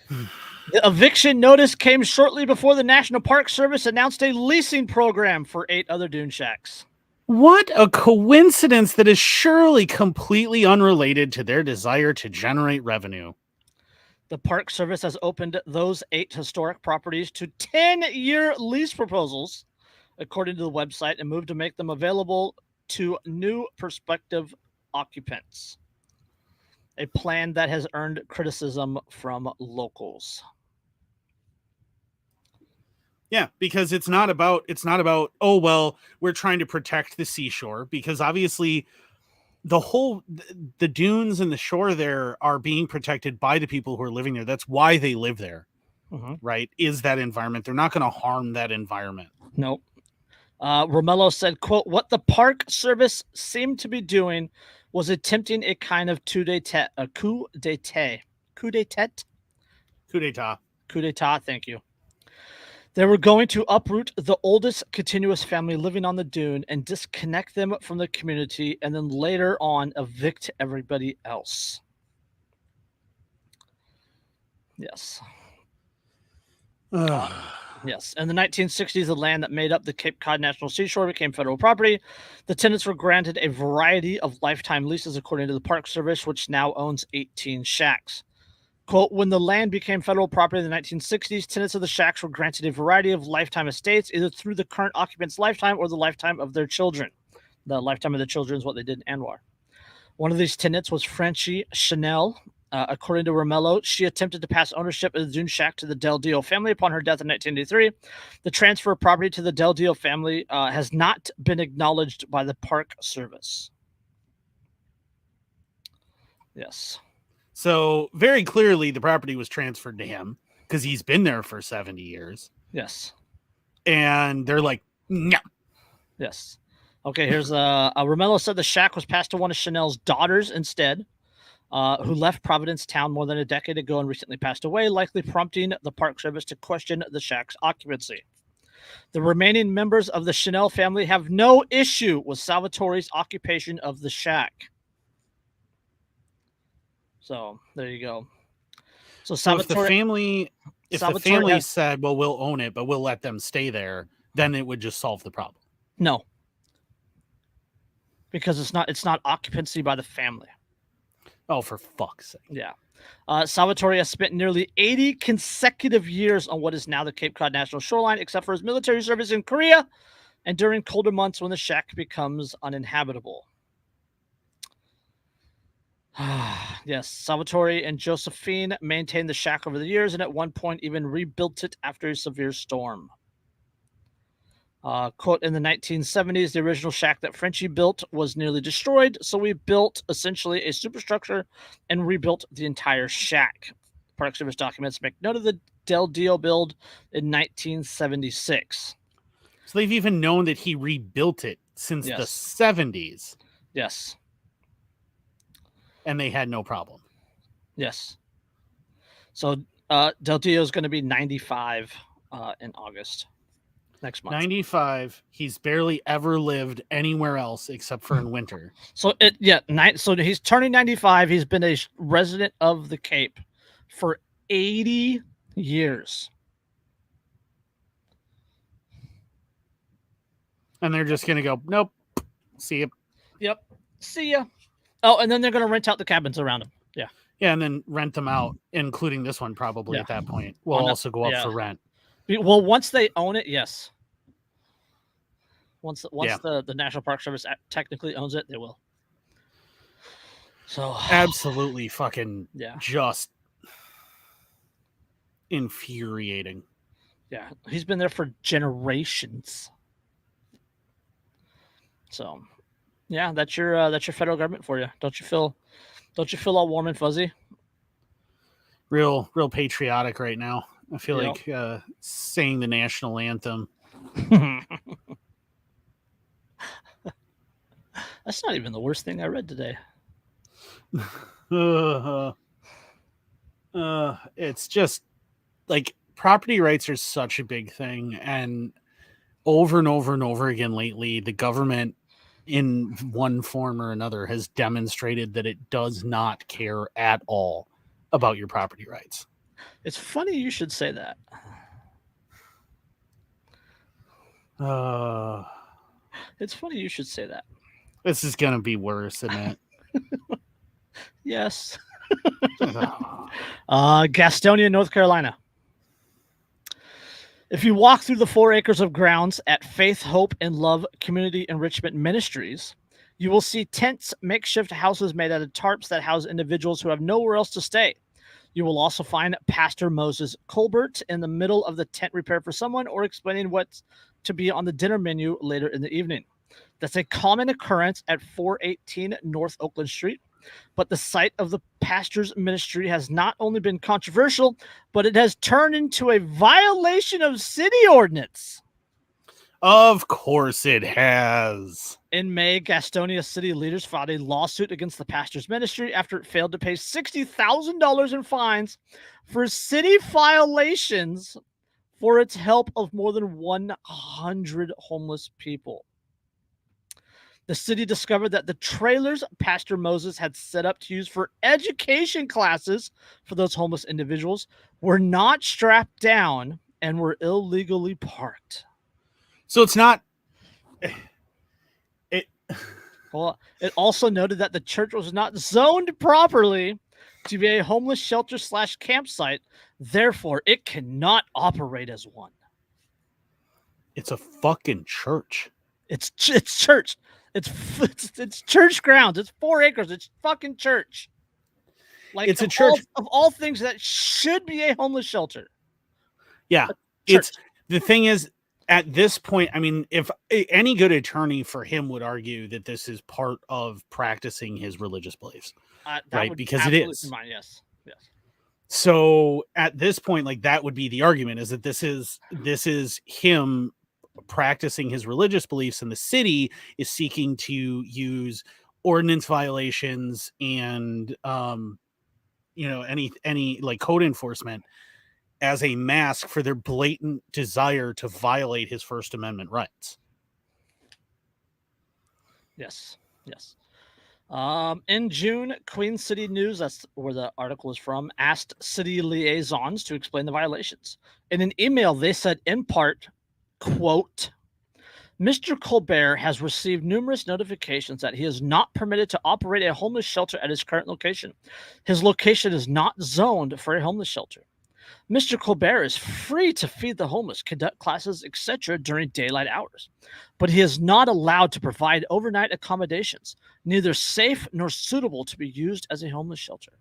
The eviction notice came shortly before the National Park Service announced a leasing program for 8 other Dune Shacks. What a coincidence that is surely completely unrelated to their desire to generate revenue. The Park Service has opened those 8 historic properties to 10-year lease proposals, according to the website, and moved to make them available to new prospective occupants. A plan that has earned criticism from locals. Yeah, because it's not about oh well, we're trying to protect the seashore, because obviously the dunes and the shore there are being protected by the people who are living there. That's why they live there. Mm-hmm. Right? Is that environment. They're not going to harm that environment. Nope. Romello said, quote, what the Park Service seemed to be doing was attempting a kind of coup d'etat. Thank you. They were going to uproot the oldest continuous family living on the dune and disconnect them from the community, and then later on evict everybody else. Yes. Yes. In the 1960s, the land that made up the Cape Cod National Seashore became federal property. The tenants were granted a variety of lifetime leases, according to the Park Service, which now owns 18 shacks. Quote, when the land became federal property in the 1960s, tenants of the shacks were granted a variety of lifetime estates, either through the current occupant's lifetime or the lifetime of their children. The lifetime of the children is what they did in Anwar. One of these tenants was Frenchie Chanel. According to Romello, she attempted to pass ownership of the Dune Shack to the Del Dio family upon her death in 1983. The transfer of property to the Del Dio family has not been acknowledged by the Park Service. Yes. So very clearly the property was transferred to him because he's been there for 70 years. Yes. And they're like, no. Yes. Okay, here's Romello said the shack was passed to one of Chanel's daughters instead, who left Providence Town more than a decade ago and recently passed away, likely prompting the Park Service to question the shack's occupancy. The remaining members of the Chanel family have no issue with Salvatore's occupation of the shack. So there you go. So if the family said, well, we'll own it, but we'll let them stay there, then it would just solve the problem. No. Because it's not occupancy by the family. Oh, for fuck's sake. Yeah. Salvatore has spent nearly 80 consecutive years on what is now the Cape Cod National Shoreline, except for his military service in Korea and during colder months when the shack becomes uninhabitable. Yes, Salvatore and Josephine maintained the shack over the years and at one point even rebuilt it after a severe storm. Quote, in the 1970s, the original shack that Frenchie built was nearly destroyed, so we built essentially a superstructure and rebuilt the entire shack. Park Service documents make note of the Del Dio build in 1976. So they've even known that he rebuilt it since the Yes. 70s, Yes. and they had no problem. Yes. So Del Dio is going to be 95 in August next month. 95. He's barely ever lived anywhere else except for in winter. So so he's turning 95. He's been a resident of the Cape for 80 years. And they're just going to go, nope, see you. Yep. See ya. Oh, and then they're going to rent out the cabins around him. Yeah. Yeah, and then rent them out, including this one probably at that point. Will also go up for rent. Well, once they own it, yes. Once the National Park Service technically owns it, they will. So absolutely fucking just infuriating. Yeah, he's been there for generations. So, yeah, that's your federal government for you. Don't you feel all warm and fuzzy? Real patriotic right now. I feel like saying the national anthem. That's not even the worst thing I read today. It's just like property rights are such a big thing, and over and over and over again lately, the government in one form or another has demonstrated that it does not care at all about your property rights. It's funny you should say that. It's funny you should say that. This is going to be worse, isn't it? Yes. Gastonia, North Carolina. If you walk through the 4 acres of grounds at Faith, Hope, and Love Community Enrichment Ministries, you will see tents, makeshift houses made out of tarps that house individuals who have nowhere else to stay. You will also find Pastor Moses Colbert in the middle of the tent repair for someone or explaining what's to be on the dinner menu later in the evening. That's a common occurrence at 418 North Oakland Street. But the site of the pastor's ministry has not only been controversial, but it has turned into a violation of city ordinance. Of course it has. In May, Gastonia city leaders filed a lawsuit against the pastor's ministry after it failed to pay $60,000 in fines for city violations for its help of more than 100 homeless people. The city discovered that the trailers Pastor Moses had set up to use for education classes for those homeless individuals were not strapped down and were illegally parked. So it's not... Well, it also noted that the church was not zoned properly to be a homeless shelter / campsite. Therefore, it cannot operate as one. It's a fucking church. It's church. It's church grounds. It's 4 acres. It's fucking church. Like it's a church of all things that should be a homeless shelter. Yeah, it's the thing is at this point. I mean, if any good attorney for him would argue that this is part of practicing his religious beliefs, right? Because it is. Yes. So at this point, like that would be the argument: is that this is him practicing his religious beliefs, and the city is seeking to use ordinance violations and any like code enforcement as a mask for their blatant desire to violate his First Amendment rights. Yes. In June, Queen City News, that's where the article is from, asked city liaisons to explain the violations. In an email, they said in part, quote, Mr. Colbert has received numerous notifications that he is not permitted to operate a homeless shelter at his current location. His location is not zoned for a homeless shelter. Mr. Colbert is free to feed the homeless, conduct classes, etc. during daylight hours, but he is not allowed to provide overnight accommodations, neither safe nor suitable to be used as a homeless shelter.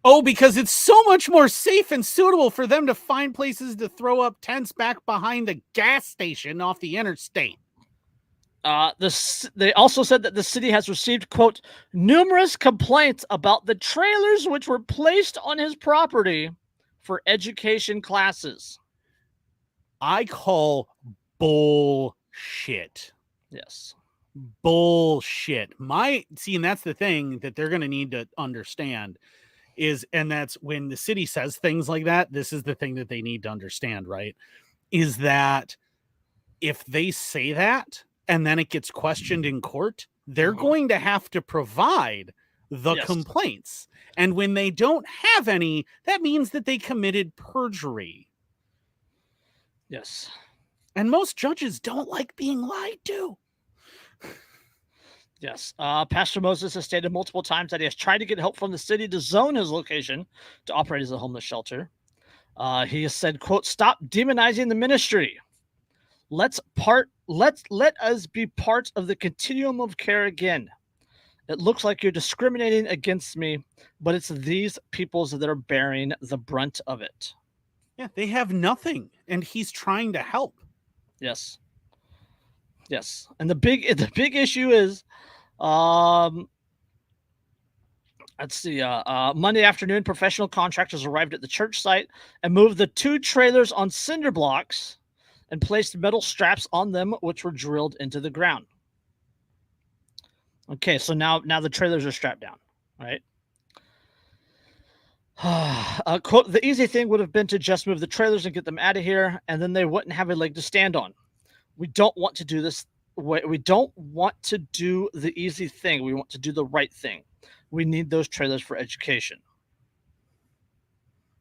Oh, because it's so much more safe and suitable for them to find places to throw up tents back behind the gas station off the interstate. They also said that the city has received, quote, numerous complaints about the trailers which were placed on his property for education classes. I call bullshit. Yes. Bullshit. And that's the thing that they're going to need to understand and that's when the city says things like that, this is the thing that they need to understand, right? Is that if they say that and then it gets questioned in court, they're going to have to provide the complaints. And when they don't have any, that means that they committed perjury. Yes. And most judges don't like being lied to. Yes. Pastor Moses has stated multiple times that he has tried to get help from the city to zone his location to operate as a homeless shelter. He has said, quote, stop demonizing the ministry. Let us be part of the continuum of care again. It looks like you're discriminating against me, but it's these peoples that are bearing the brunt of it. Yeah, they have nothing, and he's trying to help. Yes. Yes. And the big issue is let's see. Monday afternoon, professional contractors arrived at the church site and moved the 2 trailers on cinder blocks and placed metal straps on them, which were drilled into the ground. Okay, so now the trailers are strapped down, right? Quote, the easy thing would have been to just move the trailers and get them out of here, and then they wouldn't have a leg to stand on. We don't want to do this. We don't want to do the easy thing. We want to do the right thing. We need those trailers for education.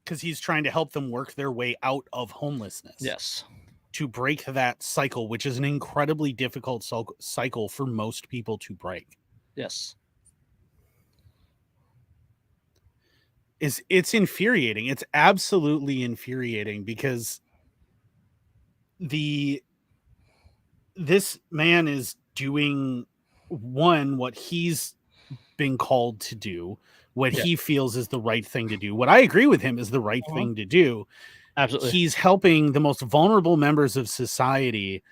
Because he's trying to help them work their way out of homelessness. Yes. To break that cycle, which is an incredibly difficult cycle for most people to break. Yes. It's infuriating. It's absolutely infuriating because this man is doing what he's been called to do, what he feels is the right thing to do. What I agree with him is the right thing to do. Absolutely. He's helping the most vulnerable members of society,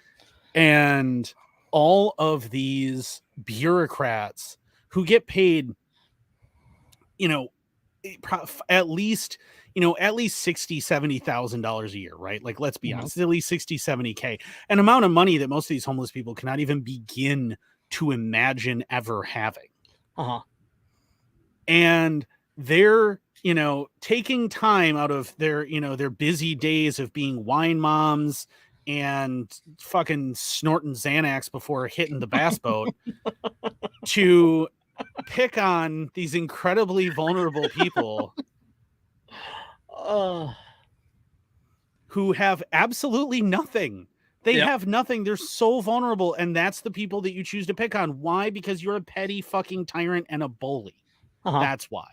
and all of these bureaucrats who get paid, at least $60,000-$70,000 a year, right? Like, let's be honest, at least 60-70K, an amount of money that most of these homeless people cannot even begin to imagine ever having. And they're, taking time out of their busy days of being wine moms and fucking snorting Xanax before hitting the bass boat to pick on these incredibly vulnerable people who have absolutely nothing. They have nothing. They're so vulnerable, and that's the people that you choose to pick on. Why? Because you're a petty fucking tyrant and a bully. That's why.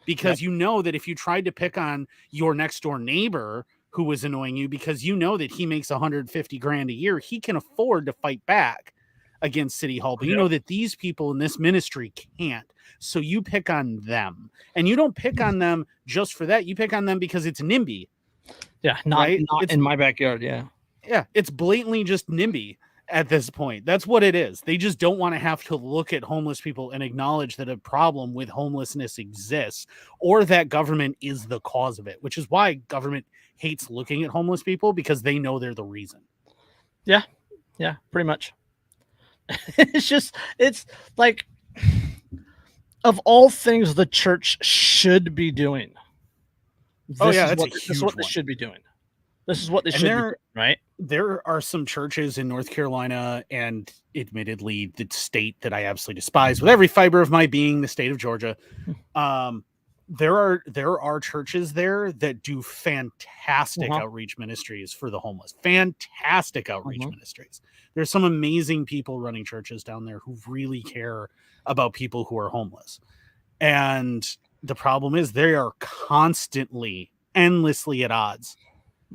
Because you know that if you tried to pick on your next door neighbor who was annoying you, because you know that he makes $150,000 a year, he can afford to fight back against City Hall. But you know that these people in this ministry can't. So you pick on them. And you don't pick on them just for that. You pick on them because it's NIMBY. Yeah, not in my backyard. Yeah. Yeah, it's blatantly just NIMBY at this point. That's what it is. They just don't want to have to look at homeless people and acknowledge that a problem with homelessness exists, or that government is the cause of it, which is why government hates looking at homeless people, because they know they're the reason. Yeah, pretty much. It's like, of all things the church should be doing, this is what they should be doing. This is what they should be doing, right? There are some churches in North Carolina, and admittedly the state that I absolutely despise with every fiber of my being, the state of Georgia. There are churches there that do fantastic outreach ministries for the homeless. Fantastic outreach ministries. There's some amazing people running churches down there who really care about people who are homeless. And the problem is they are constantly, endlessly at odds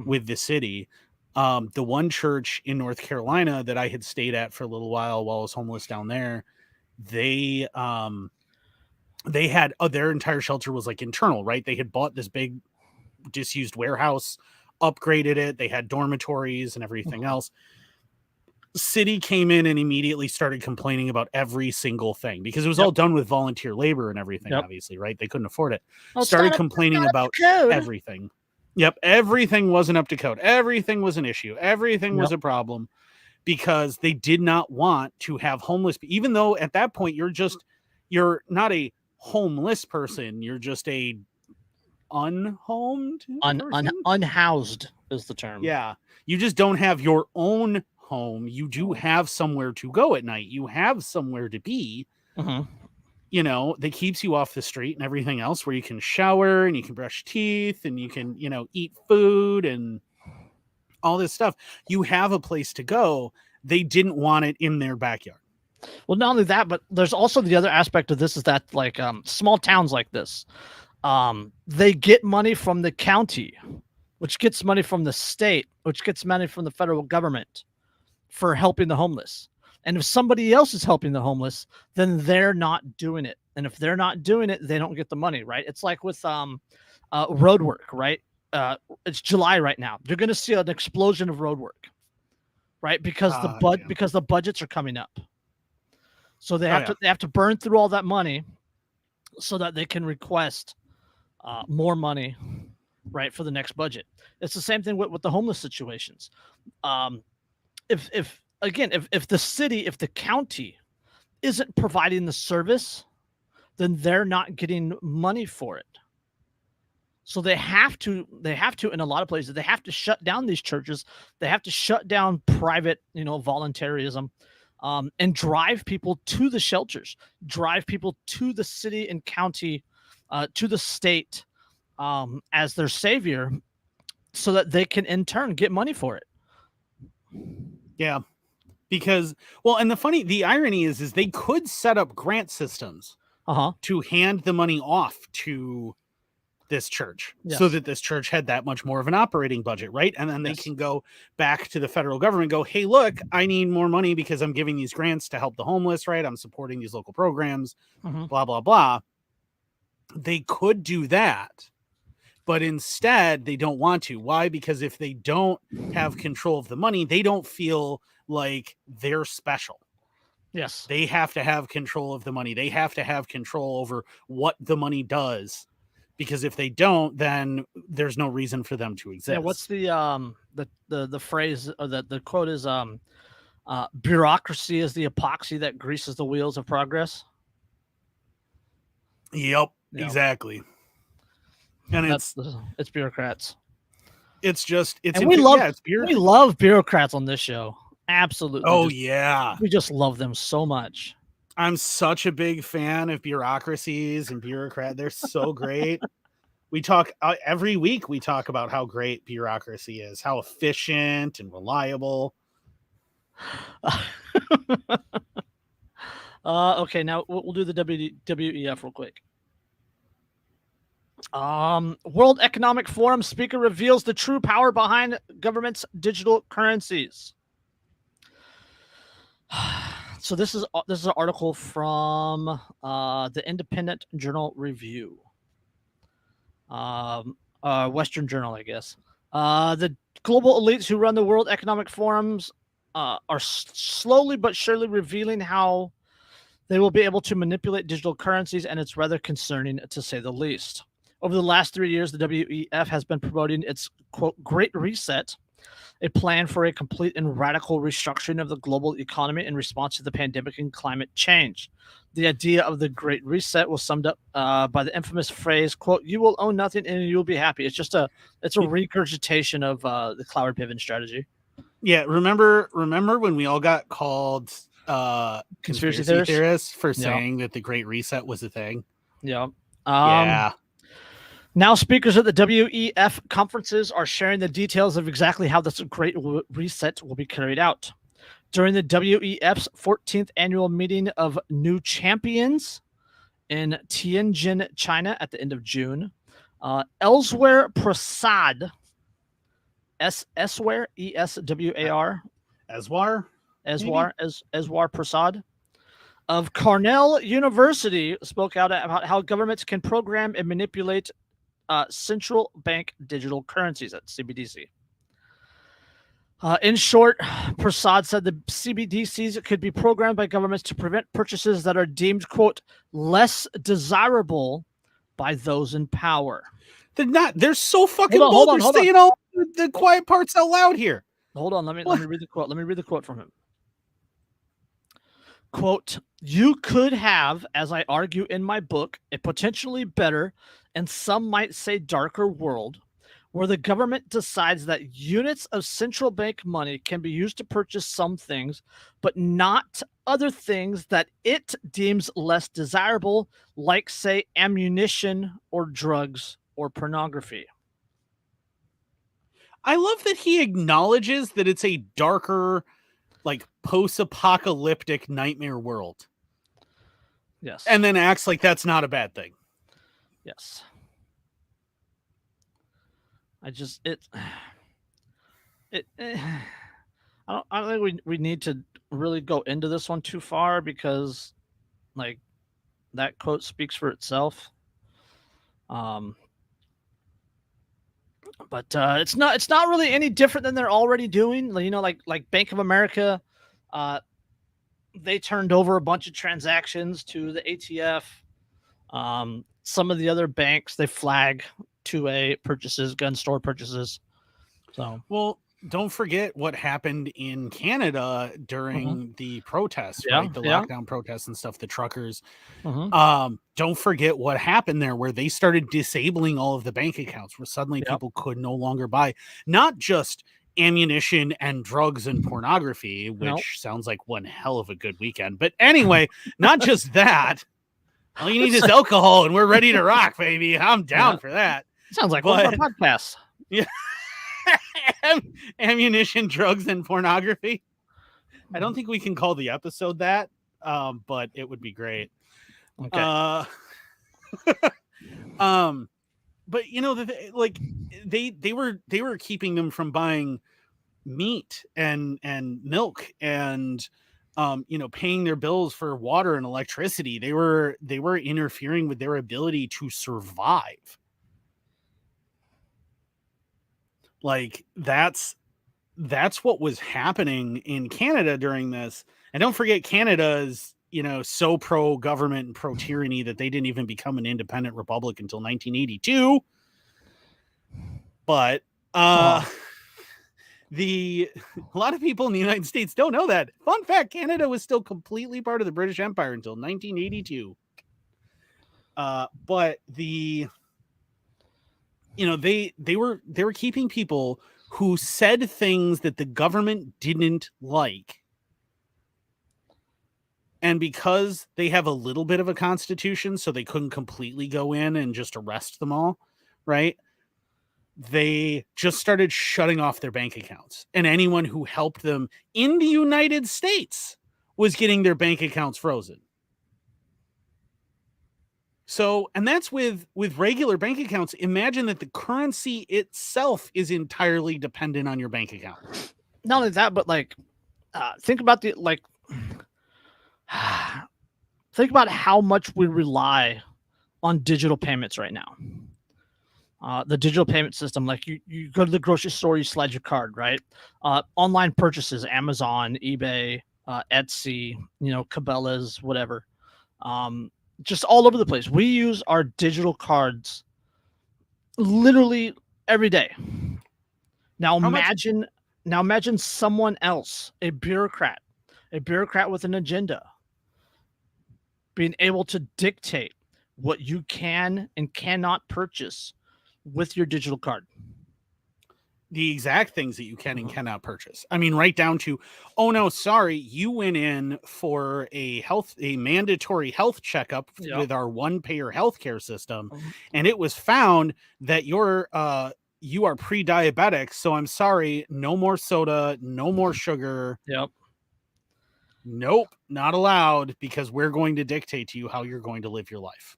with the city. The one church in North Carolina that I had stayed at for a little while I was homeless down there, they had their entire shelter was like internal, right? They had bought this big disused warehouse, upgraded it. They had dormitories and everything else. city came in and immediately started complaining about every single thing because it was all done with volunteer labor and everything, obviously, right? They couldn't afford it. Started complaining about everything. Yep. Everything wasn't up to code. Everything was an issue. Everything was a problem because they did not want to have homeless, even though at that point you're not a homeless person. You're just a unhomed unhoused is the term. Yeah. You just don't have your own home. You do have somewhere to go at night. You have somewhere to be, you know, that keeps you off the street and everything else, where you can shower and you can brush teeth and you can, you know, eat food and all this stuff. You have a place to go. They didn't want it in their backyard. Well, not only that, but there's also the other aspect of this is that, like, small towns like this, they get money from the county, which gets money from the state, which gets money from the federal government for helping the homeless. And if somebody else is helping the homeless, then they're not doing it. And if they're not doing it, they don't get the money, right? It's like with road work, right? It's July right now. You're going to see an explosion of road work, right? Because because the budgets are coming up. So they have to burn through all that money so that they can request more money, right, for the next budget. It's the same thing with the homeless situations. If the city, if the county isn't providing the service, then they're not getting money for it. So they have to in a lot of places, they have to shut down these churches. They have to shut down private, voluntarism, and drive people to the shelters, drive people to the city and county, to the state, as their savior, so that they can in turn get money for it. Yeah. Because, well, and the irony is they could set up grant systems to hand the money off to this church, so that this church had that much more of an operating budget, right? And then they can go back to the federal government and go, hey, look, I need more money because I'm giving these grants to help the homeless, right? I'm supporting these local programs, blah, blah, blah. They could do that, but instead they don't want to. Why? Because if they don't have control of the money, they don't feel like they're special. Yes. They have to have control of the money. They have to have control over what the money does, because if they don't, then there's no reason for them to exist. Yeah, what's the phrase, or the quote is, bureaucracy is the epoxy that greases the wheels of progress. Yep. Exactly. And it's bureaucrats. We love bureaucrats on this show. Absolutely. Oh, we just love them so much. I'm such a big fan of bureaucracies and bureaucrats. They're so great. We talk every week. We talk about how great bureaucracy is, how efficient and reliable. Okay, now we'll do the WEF real quick. World Economic Forum speaker reveals the true power behind government's digital currencies. So this is an article from the Independent Journal Review, Western Journal, I guess. The global elites who run the World Economic Forums are slowly but surely revealing how they will be able to manipulate digital currencies, and it's rather concerning, to say the least. Over the last 3 years, the WEF has been promoting its, quote, Great Reset, a plan for a complete and radical restructuring of the global economy in response to the pandemic and climate change. The idea of the Great Reset was summed up by the infamous phrase, quote, you will own nothing and you'll be happy. It's a regurgitation of the Cloward Piven strategy. Yeah. Remember when we all got called conspiracy theorists for saying that the Great Reset was a thing? Yeah. Yeah. Now, speakers at the WEF conferences are sharing the details of exactly how this Great Reset will be carried out. During the WEF's 14th annual meeting of New Champions in Tianjin, China at the end of June, Elsewhere Prasad, Eswar, E-S-W-A-R. Eswar Prasad of Cornell University spoke out about how governments can program and manipulate central bank digital currencies at CBDC. In short, Prasad said the CBDCs could be programmed by governments to prevent purchases that are deemed, quote, less desirable by those in power. They're not. They're so fucking Hold on, bold. hold on, They're hold on. saying all the quiet parts out loud here. Hold on, let me What? read the quote. Let me read the quote from him. Quote, you could have, as I argue in my book, a potentially better and some might say darker world where the government decides that units of central bank money can be used to purchase some things, but not other things that it deems less desirable, like, say, ammunition or drugs or pornography. I love that he acknowledges that it's a darker, like post-apocalyptic nightmare world, Yes. and then acts like that's not a bad thing. Yes. I don't think we need to really go into this one too far because, like, that quote speaks for itself. But it's not really any different than they're already doing. You know, like Bank of America, they turned over a bunch of transactions to the ATF. Some of the other banks, they flag 2A purchases, gun store purchases. So, well, don't forget what happened in Canada during the protests, right? The lockdown protests and stuff, the truckers. Don't forget what happened there, where they started disabling all of the bank accounts, where suddenly people could no longer buy not just ammunition and drugs and pornography, which sounds like one hell of a good weekend. But anyway, not just that. All you need is alcohol and we're ready to rock, baby. I'm down for that. Sounds like one of our podcasts. Yeah. Ammunition, drugs, and pornography. I don't think we can call the episode that, but it would be great. Okay. But you know, like they were keeping them from buying meat and milk and you know, paying their bills for water and electricity. They were interfering with their ability to survive. Like that's what was happening in Canada during this. And don't forget, Canada is, you know, so pro government and pro tyranny that they didn't even become an independent republic until 1982. But a lot of people in the United States don't know that. Fun fact, Canada was still completely part of the British Empire until 1982. But you know, they were keeping people who said things that the government didn't like. And because they have a little bit of a constitution, so they couldn't completely go in and just arrest them all, right? They just started shutting off their bank accounts. And anyone who helped them in the United States was getting their bank accounts frozen. So, and that's with regular bank accounts. Imagine that the currency itself is entirely dependent on your bank account. Not only that, but like, think about think about how much we rely on digital payments right now. The digital payment system, like you go to the grocery store, you slide your card, right? Online purchases, Amazon, eBay, Etsy, you know, Cabela's, whatever. Just all over the place. We use our digital cards literally every day. Now imagine someone else, a bureaucrat with an agenda, being able to dictate what you can and cannot purchase with your digital card. The exact things that you can and cannot purchase. I mean, right down to, oh no, sorry, you went in for a mandatory health checkup with our one payer healthcare system, and it was found that you are pre-diabetic. So I'm sorry, no more soda, no more sugar. Nope, not allowed, because we're going to dictate to you how you're going to live your life.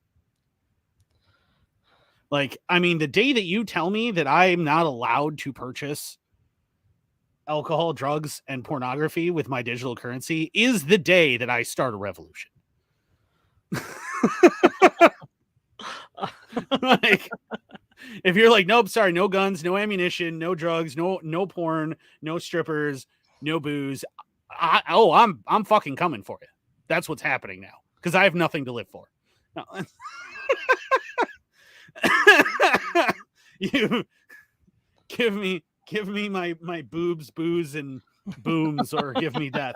Like, I mean, the day that you tell me that I'm not allowed to purchase alcohol, drugs, and pornography with my digital currency is the day that I start a revolution. Like, if you're like, nope, sorry, no guns, no ammunition, no drugs, no porn, no strippers, no booze, I'm fucking coming for you. That's what's happening now because I have nothing to live for. No. You give me my boobs, booze, and booms, or give me death.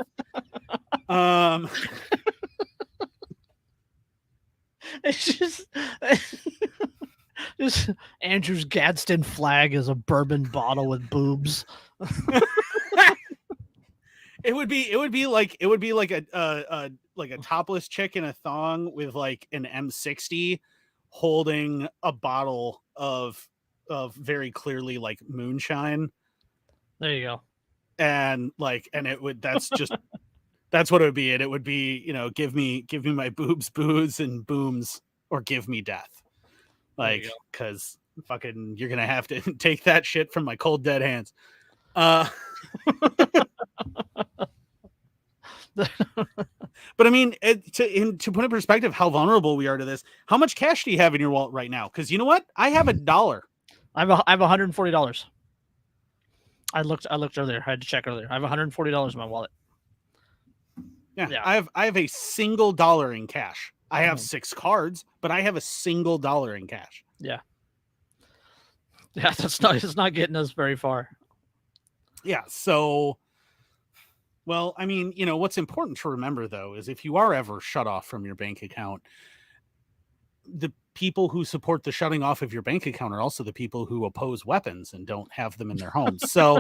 It's just Andrew's Gadsden flag is a bourbon bottle with boobs. It would be like a topless chick in a thong with like an M60 holding a bottle of very clearly like moonshine. There you go. And that's what it would be. And it would be, give me my boobs, booze, and booms, or give me death. Like, because fucking you're gonna have to take that shit from my cold dead hands. But I mean, to put in perspective how vulnerable we are to this, how much cash do you have in your wallet right now? Because you know what? I have $1. I have $140. I looked earlier. I had to check earlier. I have $140 in my wallet. Yeah. I have a single dollar in cash. I have 6 cards, but I have a single dollar in cash. Yeah. Yeah, it's not getting us very far. Yeah, so well, I mean, what's important to remember though is if you are ever shut off from your bank account, the people who support the shutting off of your bank account are also the people who oppose weapons and don't have them in their homes. So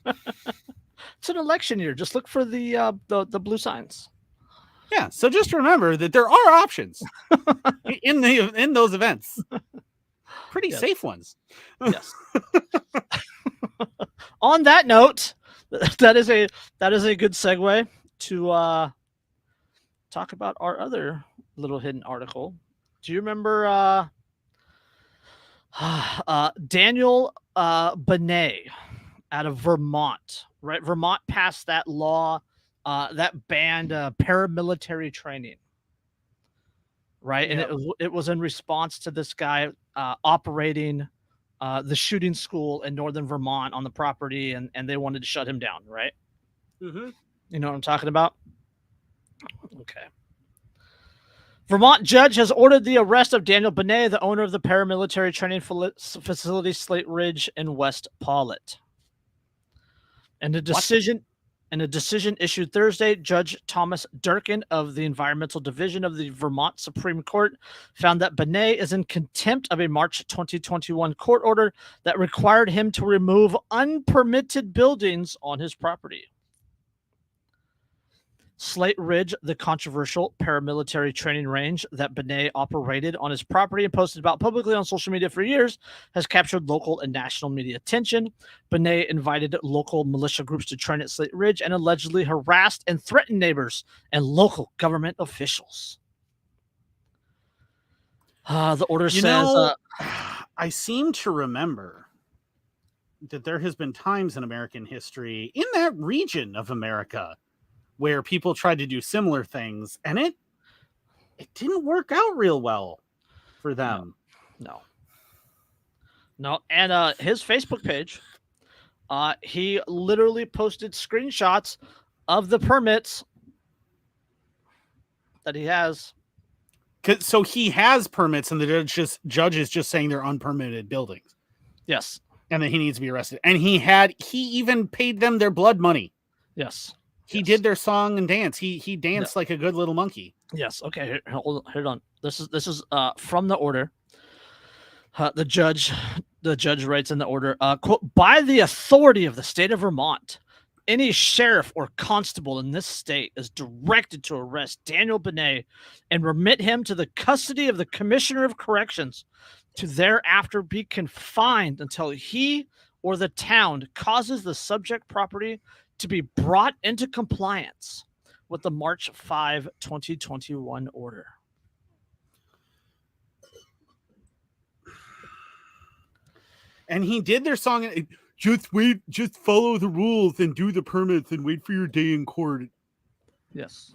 it's an election year. Just look for the blue signs. Yeah, so just remember that there are options in those events. Pretty safe ones. Yes. On that note, that is a good segue to talk about our other little hidden article. Do you remember Daniel Benet out of Vermont? Right, Vermont passed that law that banned paramilitary training. Right, and it was in response to this guy operating the shooting school in northern Vermont on the property, and they wanted to shut him down, right? Mm-hmm. You know what I'm talking about? Okay. Vermont judge has ordered the arrest of Daniel Benet, the owner of the paramilitary training facility Slate Ridge in West Paulet. And a decision issued Thursday, Judge Thomas Durkin of the Environmental Division of the Vermont Supreme Court found that Benet is in contempt of a March 2021 court order that required him to remove unpermitted buildings on his property. Slate Ridge, the controversial paramilitary training range that Benet operated on his property and posted about publicly on social media for years, has captured local and national media attention. Benet invited local militia groups to train at Slate Ridge and allegedly harassed and threatened neighbors and local government officials. The order says... I seem to remember that there has been times in American history in that region of America where people tried to do similar things, and it didn't work out real well for them. No. And his Facebook page, he literally posted screenshots of the permits that he has. So he has permits, and the judge is just saying they're unpermitted buildings. Yes. And then he needs to be arrested. And he even paid them their blood money. Yes. He did their song and dance. He danced like a good little monkey. Yes. Okay. Hold on. This is from the order. The judge writes in the order, quote, by the authority of the state of Vermont, any sheriff or constable in this state is directed to arrest Daniel Benet and remit him to the custody of the Commissioner of Corrections to thereafter be confined until he or the town causes the subject property to be brought into compliance with the March 5, 2021 order. And he did their song. Just follow the rules and do the permits and wait for your day in court. Yes.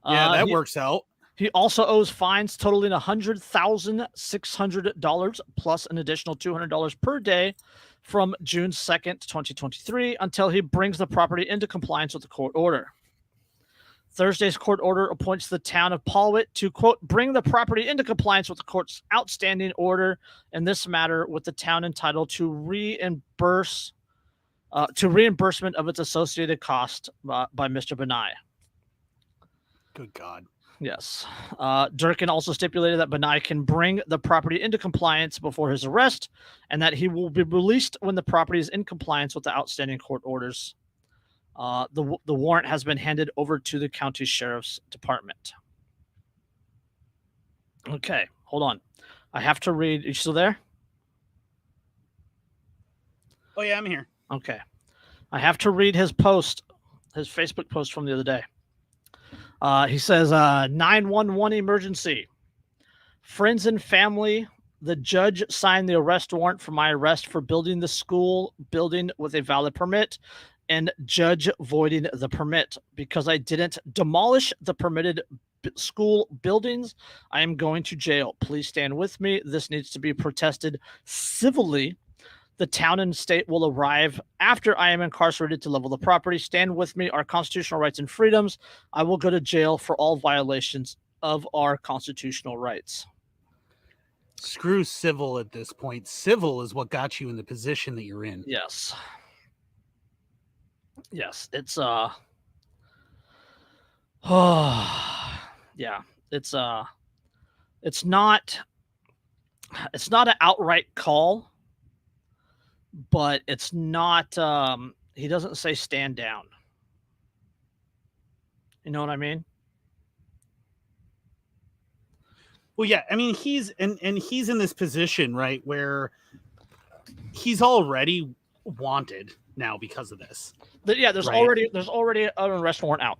Yeah, that works out. He also owes fines totaling $100,600 plus an additional $200 per day from June 2nd, 2023 until he brings the property into compliance with the court order. Thursday's court order appoints the town of Paulet to, quote, bring the property into compliance with the court's outstanding order in this matter, with the town entitled to reimbursement of its associated cost by Mr. Benai. Good God. Yes. Durkin also stipulated that Benai can bring the property into compliance before his arrest and that he will be released when the property is in compliance with the outstanding court orders. The warrant has been handed over to the county sheriff's department. Okay, hold on. I have to read. Are you still there? Oh, yeah, I'm here. Okay. I have to read his post, his Facebook post from the other day. He says, 911 emergency. Friends and family, the judge signed the arrest warrant for my arrest for building the school building with a valid permit and judge voiding the permit. Because I didn't demolish the permitted school buildings, I am going to jail. Please stand with me. This needs to be protested civilly. The town and state will arrive after I am incarcerated to level the property. Stand with me. Our constitutional rights and freedoms. I will go to jail for all violations of our constitutional rights. Screw civil at this point. Civil is what got you in the position that you're in. Yes. Yes, it's yeah, it's not an outright call, but it's not he doesn't say stand down. You know what I mean? Well, yeah, I mean, he's he's in this position, right, where he's already wanted now because of this. There's already an arrest warrant out.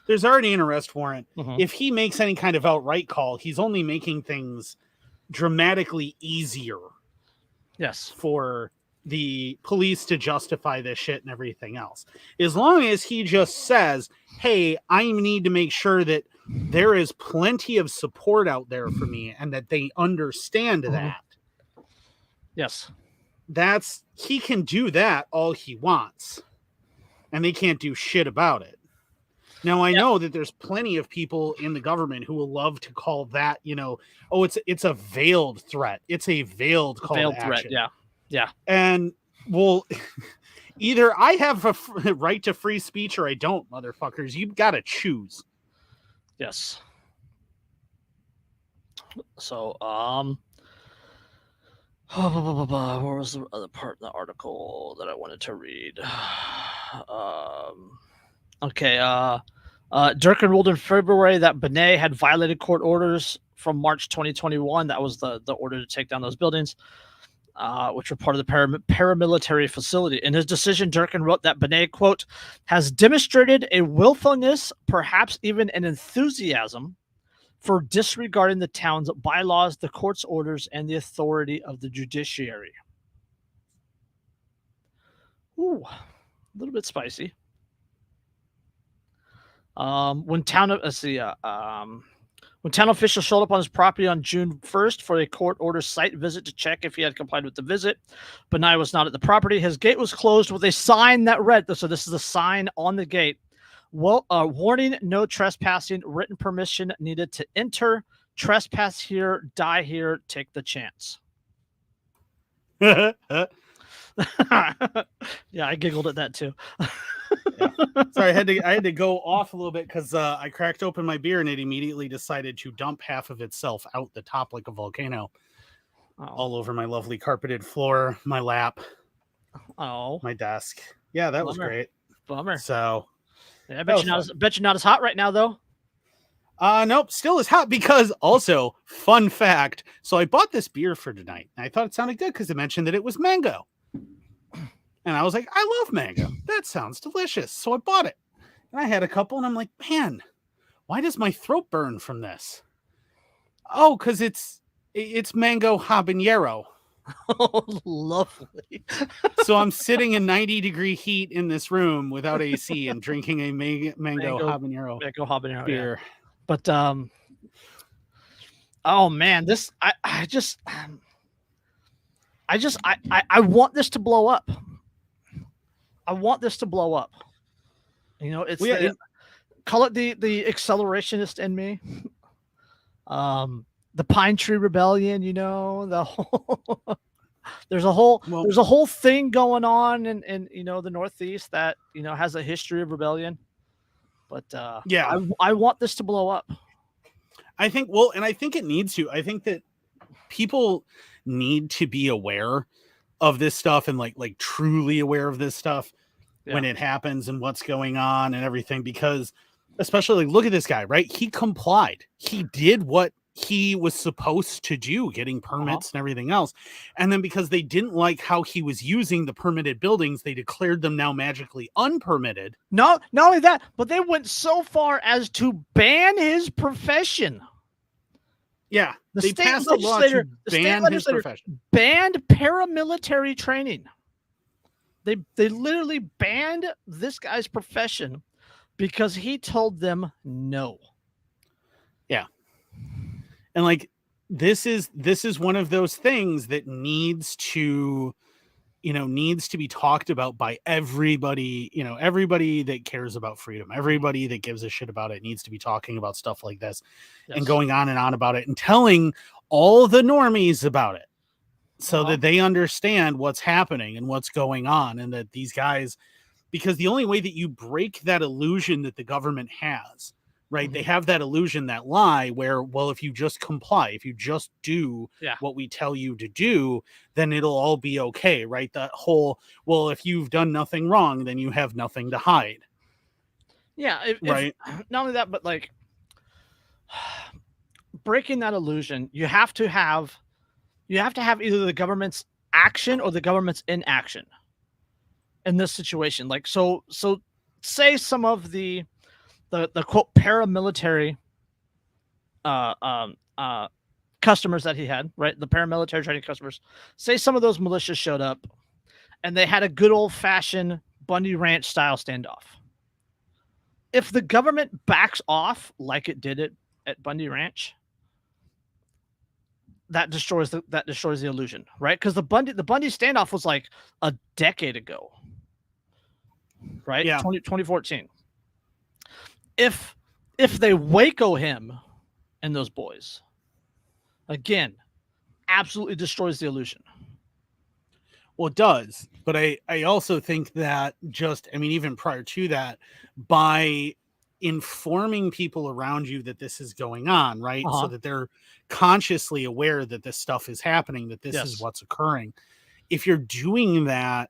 There's already an arrest warrant. Mm-hmm. If he makes any kind of outright call, he's only making things dramatically easier. Yes. For the police to justify this shit and everything else. As long as he just says, hey, I need to make sure that there is plenty of support out there for me and that they understand that. Yes. He can do that all he wants. And they can't do shit about it. Now, I know that there's plenty of people in the government who will love to call that, it's a veiled threat. It's a veiled call to action. Threat, yeah. Yeah. And, well, either I have a right to free speech or I don't, motherfuckers. You've got to choose. Yes. So, where was the other part of the article that I wanted to read? Okay. Durkin ruled in February that Benet had violated court orders from March 2021. That was the order to take down those buildings, which were part of the paramilitary facility. In his decision, Durkin wrote that Benet, quote, has demonstrated a willfulness, perhaps even an enthusiasm, for disregarding the town's bylaws, the court's orders, and the authority of the judiciary. Ooh, a little bit spicy. When town officials showed up on his property on June 1st for a court-order site visit to check if he had complied with the visit, Benai was not at the property. His gate was closed with a sign that read, so this is a sign on the gate, warning, no trespassing, written permission needed to enter, trespass here, die here, take the chance. Yeah, I giggled at that too. Yeah. Sorry, I had to go off a little bit because I cracked open my beer and it immediately decided to dump half of itself out the top like a volcano, all over my lovely carpeted floor, my lap, my desk. Yeah, that was great. Bummer. So, yeah, I bet you're not as hot right now though. Nope, still as hot because also, fun fact. So I bought this beer for tonight. And I thought it sounded good because it mentioned that it was mango. And I was like, I love mango. That sounds delicious. So I bought it. And I had a couple and I'm like, man, why does my throat burn from this? Oh, because it's mango habanero. Oh, lovely. So I'm sitting in 90-degree heat in this room without AC and drinking a mango habanero habanero beer. But oh man, this I want this to blow up. I want this to blow up. You know, it's call it the accelerationist in me. The Pine Tree Rebellion, you know, the whole there's a whole thing going on in you know the Northeast that you know has a history of rebellion. But I want this to blow up. I think and I think it needs to. I think that people need to be aware of this stuff and like truly aware of this stuff when it happens and what's going on and everything, because especially look at this guy, right? He complied. He did what he was supposed to do, getting permits and everything else. And then because they didn't like how he was using the permitted buildings, they declared them now magically unpermitted. No, not only that, but they went so far as to ban his profession. Yeah, they passed a law to ban his profession. Banned paramilitary training. They literally banned this guy's profession because he told them no. Yeah. And like this is one of those things that needs to be talked about by everybody, you know, everybody that cares about freedom, everybody that gives a shit about it needs to be talking about stuff like this and going on and on about it and telling all the normies about it so that they understand what's happening and what's going on, and that these guys, because the only way that you break that illusion that the government has, right? They have that illusion, that lie where, well, if you just comply, if you just do what we tell you to do, then it'll all be okay, right? That whole, well, if you've done nothing wrong, then you have nothing to hide. Yeah, right. Not only that, but like breaking that illusion, you have to have either the government's action or the government's inaction in this situation. Like, so say some of the quote paramilitary customers that he had, right? The paramilitary training customers, say some of those militias showed up and they had a good old fashioned Bundy Ranch style standoff. If the government backs off like it did at Bundy Ranch, that destroys the illusion, right? Because the Bundy standoff was like a decade ago, right? Yeah. 2014. If they Waco him and those boys, again, absolutely destroys the illusion. Well, it does, but I also think that even prior to that, by informing people around you that this is going on, right? So that they're consciously aware that this stuff is happening, that this is what's occurring. If you're doing that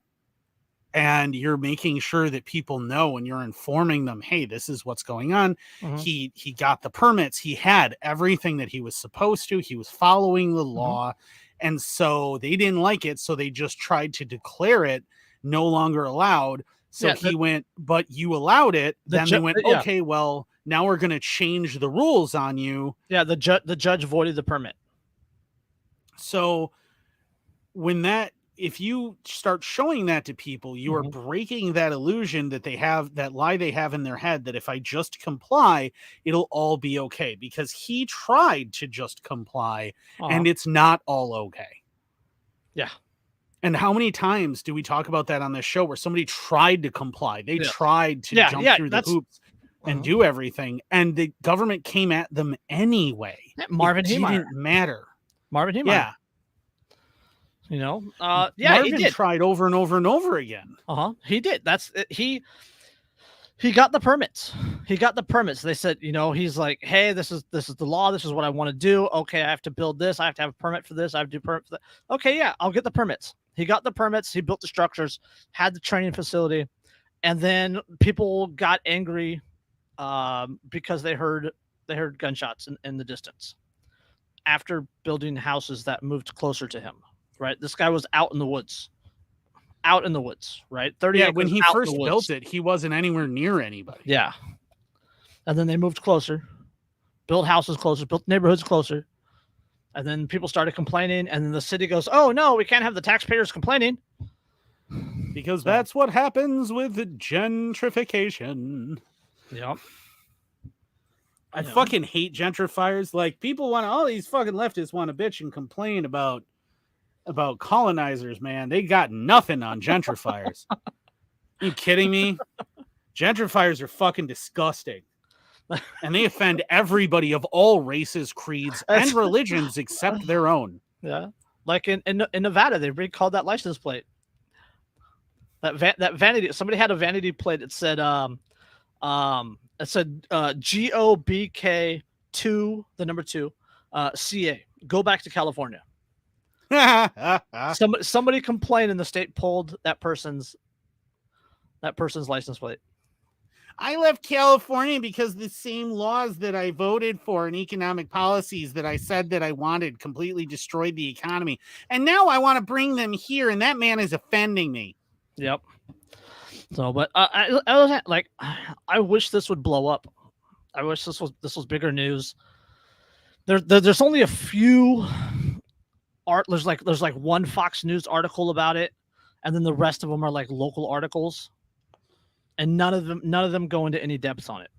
and you're making sure that people know and you're informing them, hey, this is what's going on. He got the permits. He had everything that he was supposed to. He was following the law. And so they didn't like it. So they just tried to declare it no longer allowed. So he went, but you allowed it. Then they went, okay, well, now we're going to change the rules on you. Yeah, the judge voided the permit. So if you start showing that to people, you are breaking that illusion that they have, that lie they have in their head, that if I just comply, it'll all be okay, because he tried to just comply and it's not all okay. Yeah. And how many times do we talk about that on this show where somebody tried to comply? They tried to jump through the hoops and do everything, and the government came at them anyway. Marvin Heemeyer. It didn't matter. Marvin Heemeyer. Yeah. You know, Marvin he did. tried over and over and over again. He did. That's he got the permits. He got the permits. They said, you know, he's like, hey, this is the law. This is what I want to do. Okay, I have to build this. I have to have a permit for this. I have to do permit for that. Okay, yeah, I'll get the permits. He got the permits. He built the structures, had the training facility, and then people got angry because they heard gunshots in the distance after building houses that moved closer to him. Right, this guy was out in the woods, right? 30 acres. When he first built it, he wasn't anywhere near anybody. Yeah, and then they moved closer, built houses closer, built neighborhoods closer, and then people started complaining, and then the city goes, "Oh no, we can't have the taxpayers complaining," because that's what happens with gentrification. Yep. I fucking hate gentrifiers. Like, people want all these fucking leftists want to bitch and complain about colonizers, man. They got nothing on gentrifiers. You kidding me? Gentrifiers are fucking disgusting. And they offend everybody of all races, creeds, and religions except their own. Yeah. Like in Nevada, they recalled that license plate. That vanity, somebody had a vanity plate that said GOBK 2, the number 2, CA. Go back to California. Somebody complained and the state pulled that person's license plate. I left California because the same laws that I voted for and economic policies that I said that I wanted completely destroyed the economy. And now I want to bring them here, and that man is offending me. Yep. So, but I was like, I wish this would blow up. I wish this was bigger news. There's only a few there's like one Fox News article about it, and then the rest of them are like local articles. And none of them go into any depth on it.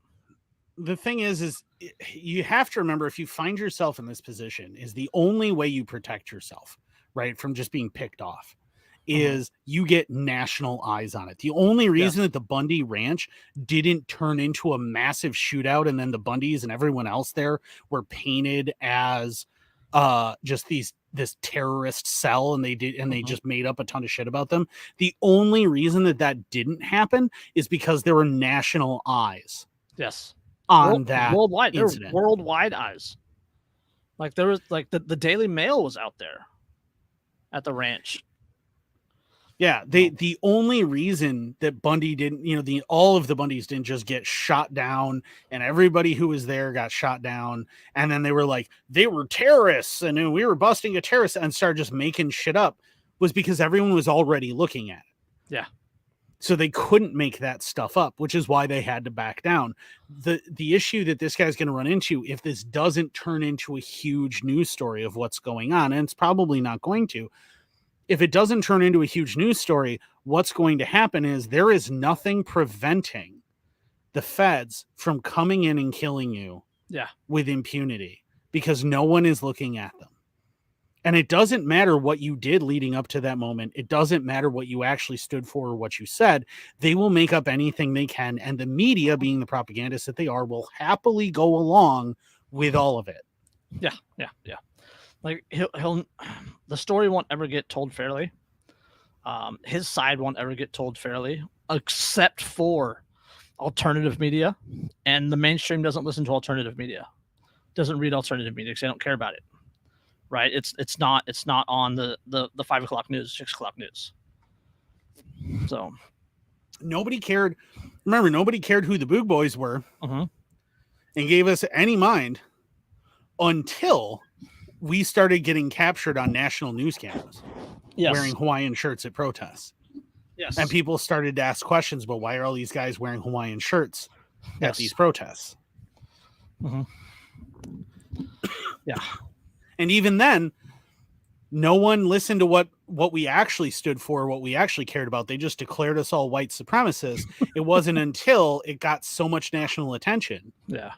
The thing is you have to remember, if you find yourself in this position, is the only way you protect yourself, right, from just being picked off, is you get national eyes on it. The only reason that the Bundy Ranch didn't turn into a massive shootout and then the Bundys and everyone else there were painted as just this terrorist cell, and they just made up a ton of shit about them. The only reason that didn't happen is because there were national eyes. Yes. On that worldwide incident. There were worldwide eyes. Like, there was like the Daily Mail was out there at the ranch. Yeah, the only reason that Bundy didn't, all of the Bundys didn't just get shot down, and everybody who was there got shot down, and then they were like, they were terrorists, and we were busting a terrorist, and started just making shit up, was because everyone was already looking at it. Yeah. So they couldn't make that stuff up, which is why they had to back down. The issue that this guy's going to run into, if this doesn't turn into a huge news story of what's going on, and it's probably not going to, if it doesn't turn into a huge news story, what's going to happen is there is nothing preventing the feds from coming in and killing you with impunity, because no one is looking at them. And it doesn't matter what you did leading up to that moment. It doesn't matter what you actually stood for or what you said. They will make up anything they can. And the media, being the propagandists that they are, will happily go along with all of it. Yeah. Like, the story won't ever get told fairly. His side won't ever get told fairly, except for alternative media. And the mainstream doesn't listen to alternative media, doesn't read alternative media because they don't care about it. Right? It's not on the 5 o'clock news, 6 o'clock news. So nobody cared. Remember, nobody cared who the Boog Boys were, and gave us any mind until we started getting captured on national news cameras wearing Hawaiian shirts at protests. Yes. And people started to ask questions about, why are all these guys wearing Hawaiian shirts at these protests? Yeah. And even then, no one listened to what we actually stood for, what we actually cared about. They just declared us all white supremacists. It wasn't until it got so much national attention. Yeah.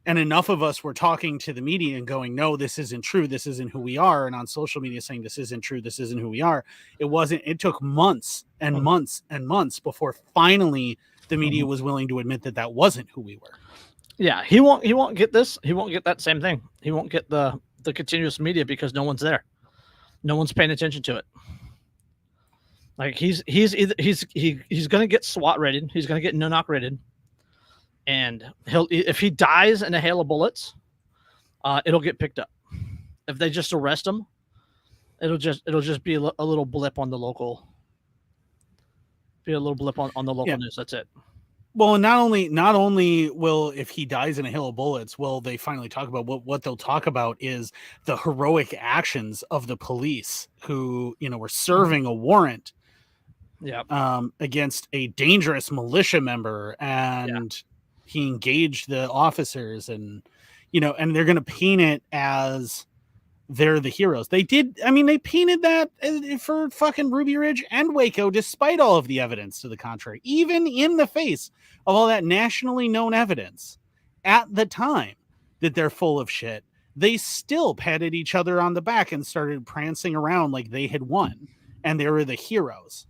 And enough of us were talking to the media and going, no, this isn't true. This isn't who we are. And on social media saying, this isn't true. This isn't who we are. It took months and months and months before finally the media was willing to admit that wasn't who we were. Yeah. He won't get this. He won't get that same thing. He won't get the continuous media because no one's there. No one's paying attention to it. Like, he's going to get SWAT rated. He's going to get no-knock rated. And if he dies in a hail of bullets, it'll get picked up. If they just arrest him, it'll just be a little blip on the local. Be a little blip on the local news. That's it. Well, and not only will, if he dies in a hail of bullets, will they finally talk about what they'll talk about is the heroic actions of the police who, were serving a warrant against a dangerous militia member, and he engaged the officers, and and they're going to paint it as they're the heroes. They painted that for fucking Ruby Ridge and Waco, despite all of the evidence to the contrary, even in the face of all that nationally known evidence. at the time that they're full of shit, they still patted each other on the back and started prancing around like they had won and they were the heroes.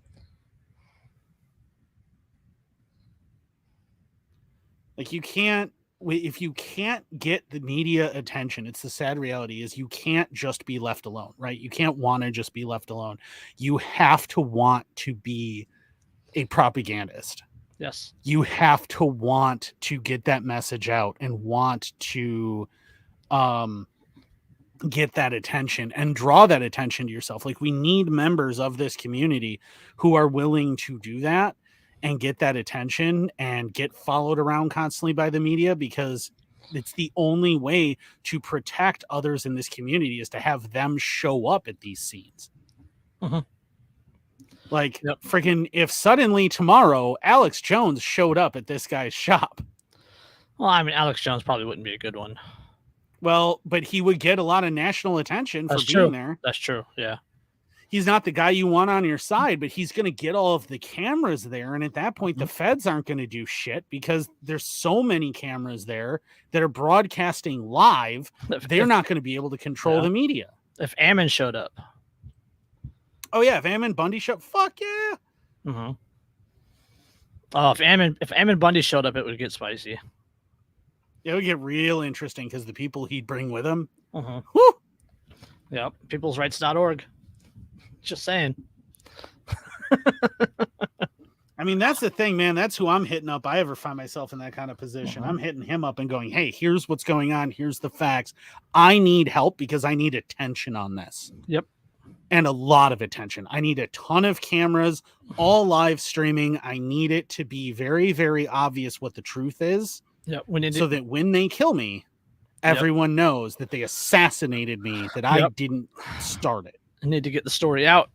Like, you can't, if you can't get the media attention, it's the sad reality is you can't just be left alone, right? You can't want to just be left alone. You have to want to be a propagandist. Yes. You have to want to get that message out and want to get that attention and draw that attention to yourself. Like, we need members of this community who are willing to do that and get that attention and get followed around constantly by the media, because it's the only way to protect others in this community is to have them show up at these scenes. Like, freaking, if suddenly tomorrow Alex Jones showed up at this guy's shop. Well, I mean, Alex Jones probably wouldn't be a good one. Well, but he would get a lot of national attention for being there. That's true. Yeah. He's not the guy you want on your side, but he's going to get all of the cameras there. And at that point, the feds aren't going to do shit because there's so many cameras there that are broadcasting live. They're not going to be able to control the media. If Ammon showed up. Oh, yeah. If Ammon Bundy showed, fuck yeah. Oh, if Ammon Bundy showed up, it would get spicy. It would get real interesting because the people he'd bring with him. Woo! Yep. Peoplesrights.org. Just saying. I mean, that's the thing, man. That's who I'm hitting up. I ever find myself in that kind of position. I'm hitting him up and going, hey, here's what's going on. Here's the facts. I need help because I need attention on this. Yep. And a lot of attention. I need a ton of cameras, all live streaming. I need it to be very, very obvious what the truth is. Yep. So that when they kill me, everyone knows that they assassinated me, that I didn't start it. I need to get the story out.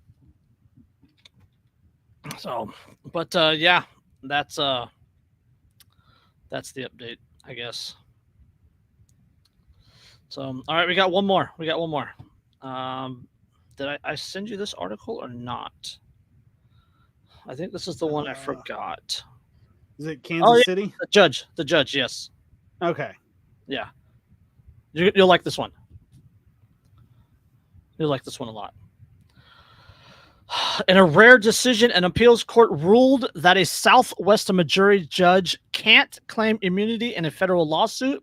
So, but yeah, that's the update, I guess. So, all right, we got one more. Did I send you this article or not? I think this is the one I forgot. Is it Kansas City? The judge, yes. Okay. Yeah. You'll like this one. You'll like this one a lot. In a rare decision, an appeals court ruled that a Southwest Missouri judge can't claim immunity in a federal lawsuit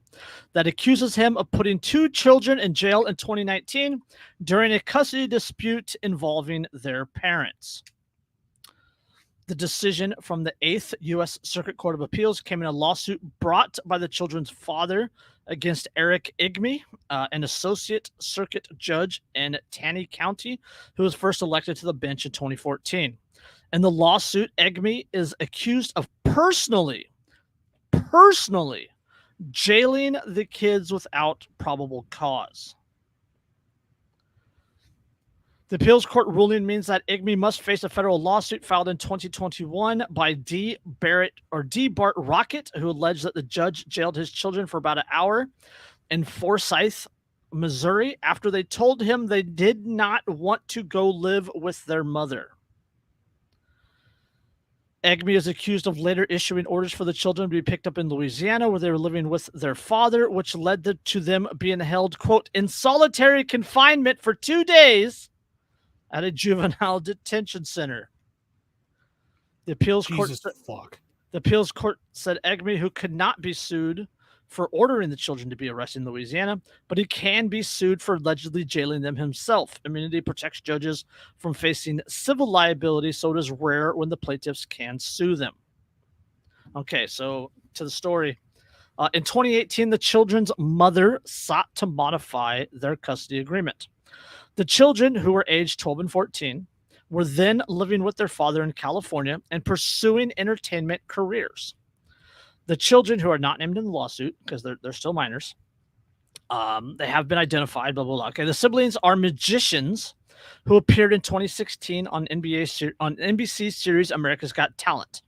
that accuses him of putting 2 children in jail in 2019 during a custody dispute involving their parents. The decision from the 8th U.S. Circuit Court of Appeals came in a lawsuit brought by the children's father against Eric Igme, an associate circuit judge in Taney County, who was first elected to the bench in 2014. In the lawsuit, Igme is accused of personally jailing the kids without probable cause. The appeals court ruling means that Igme must face a federal lawsuit filed in 2021 by D. Bart Rocket, who alleged that the judge jailed his children for about an hour in Forsyth, Missouri, after they told him they did not want to go live with their mother. Igme is accused of later issuing orders for the children to be picked up in Louisiana, where they were living with their father, which led to them being held, quote, in solitary confinement for 2 days at a juvenile detention center. The appeals court said Igme, who could not be sued for ordering the children to be arrested in Louisiana, but he can be sued for allegedly jailing them himself. Immunity protects judges from facing civil liability, so it is rare when the plaintiffs can sue them. Okay, so to the story. In 2018, the children's mother sought to modify their custody agreement. The children, who were aged 12 and 14, were then living with their father in California and pursuing entertainment careers. The children, who are not named in the lawsuit because they're still minors, they have been identified, blah, blah, blah. Okay, the siblings are magicians who appeared in 2016 on NBC series America's Got Talent.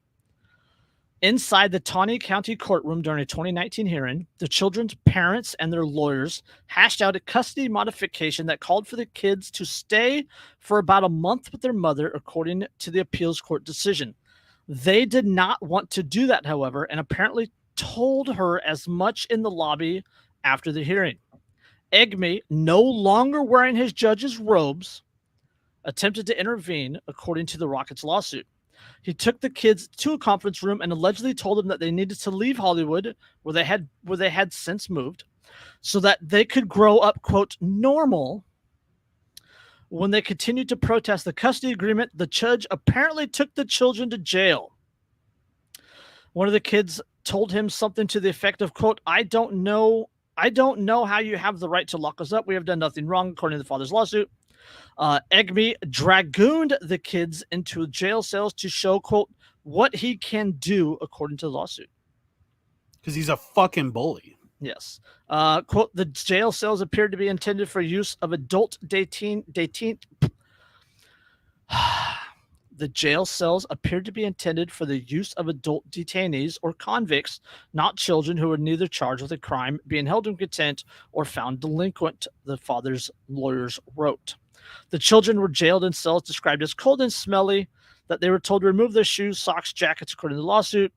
Inside the Taney County courtroom during a 2019 hearing, the children's parents and their lawyers hashed out a custody modification that called for the kids to stay for about a month with their mother, according to the appeals court decision. They did not want to do that, however, and apparently told her as much in the lobby after the hearing. Egme, no longer wearing his judge's robes, attempted to intervene, according to the Rockets lawsuit. He took the kids to a conference room and allegedly told them that they needed to leave Hollywood, where they had since moved, so that they could grow up, quote, normal. When they continued to protest the custody agreement, the judge apparently took the children to jail. One of the kids told him something to the effect of, quote, I don't know how you have the right to lock us up. We have done nothing wrong, according to the father's lawsuit. Egme dragooned the kids into jail cells to show, quote, what he can do, according to the lawsuit. Because he's a fucking bully. Yes. Quote, the jail cells appeared to be intended for use of adult dating. The jail cells appeared to be intended for the use of adult detainees or convicts, not children who were neither charged with a crime, being held in contempt, or found delinquent, the father's lawyers wrote. The children were jailed in cells described as cold and smelly, that they were told to remove their shoes, socks, jackets, according to the lawsuit.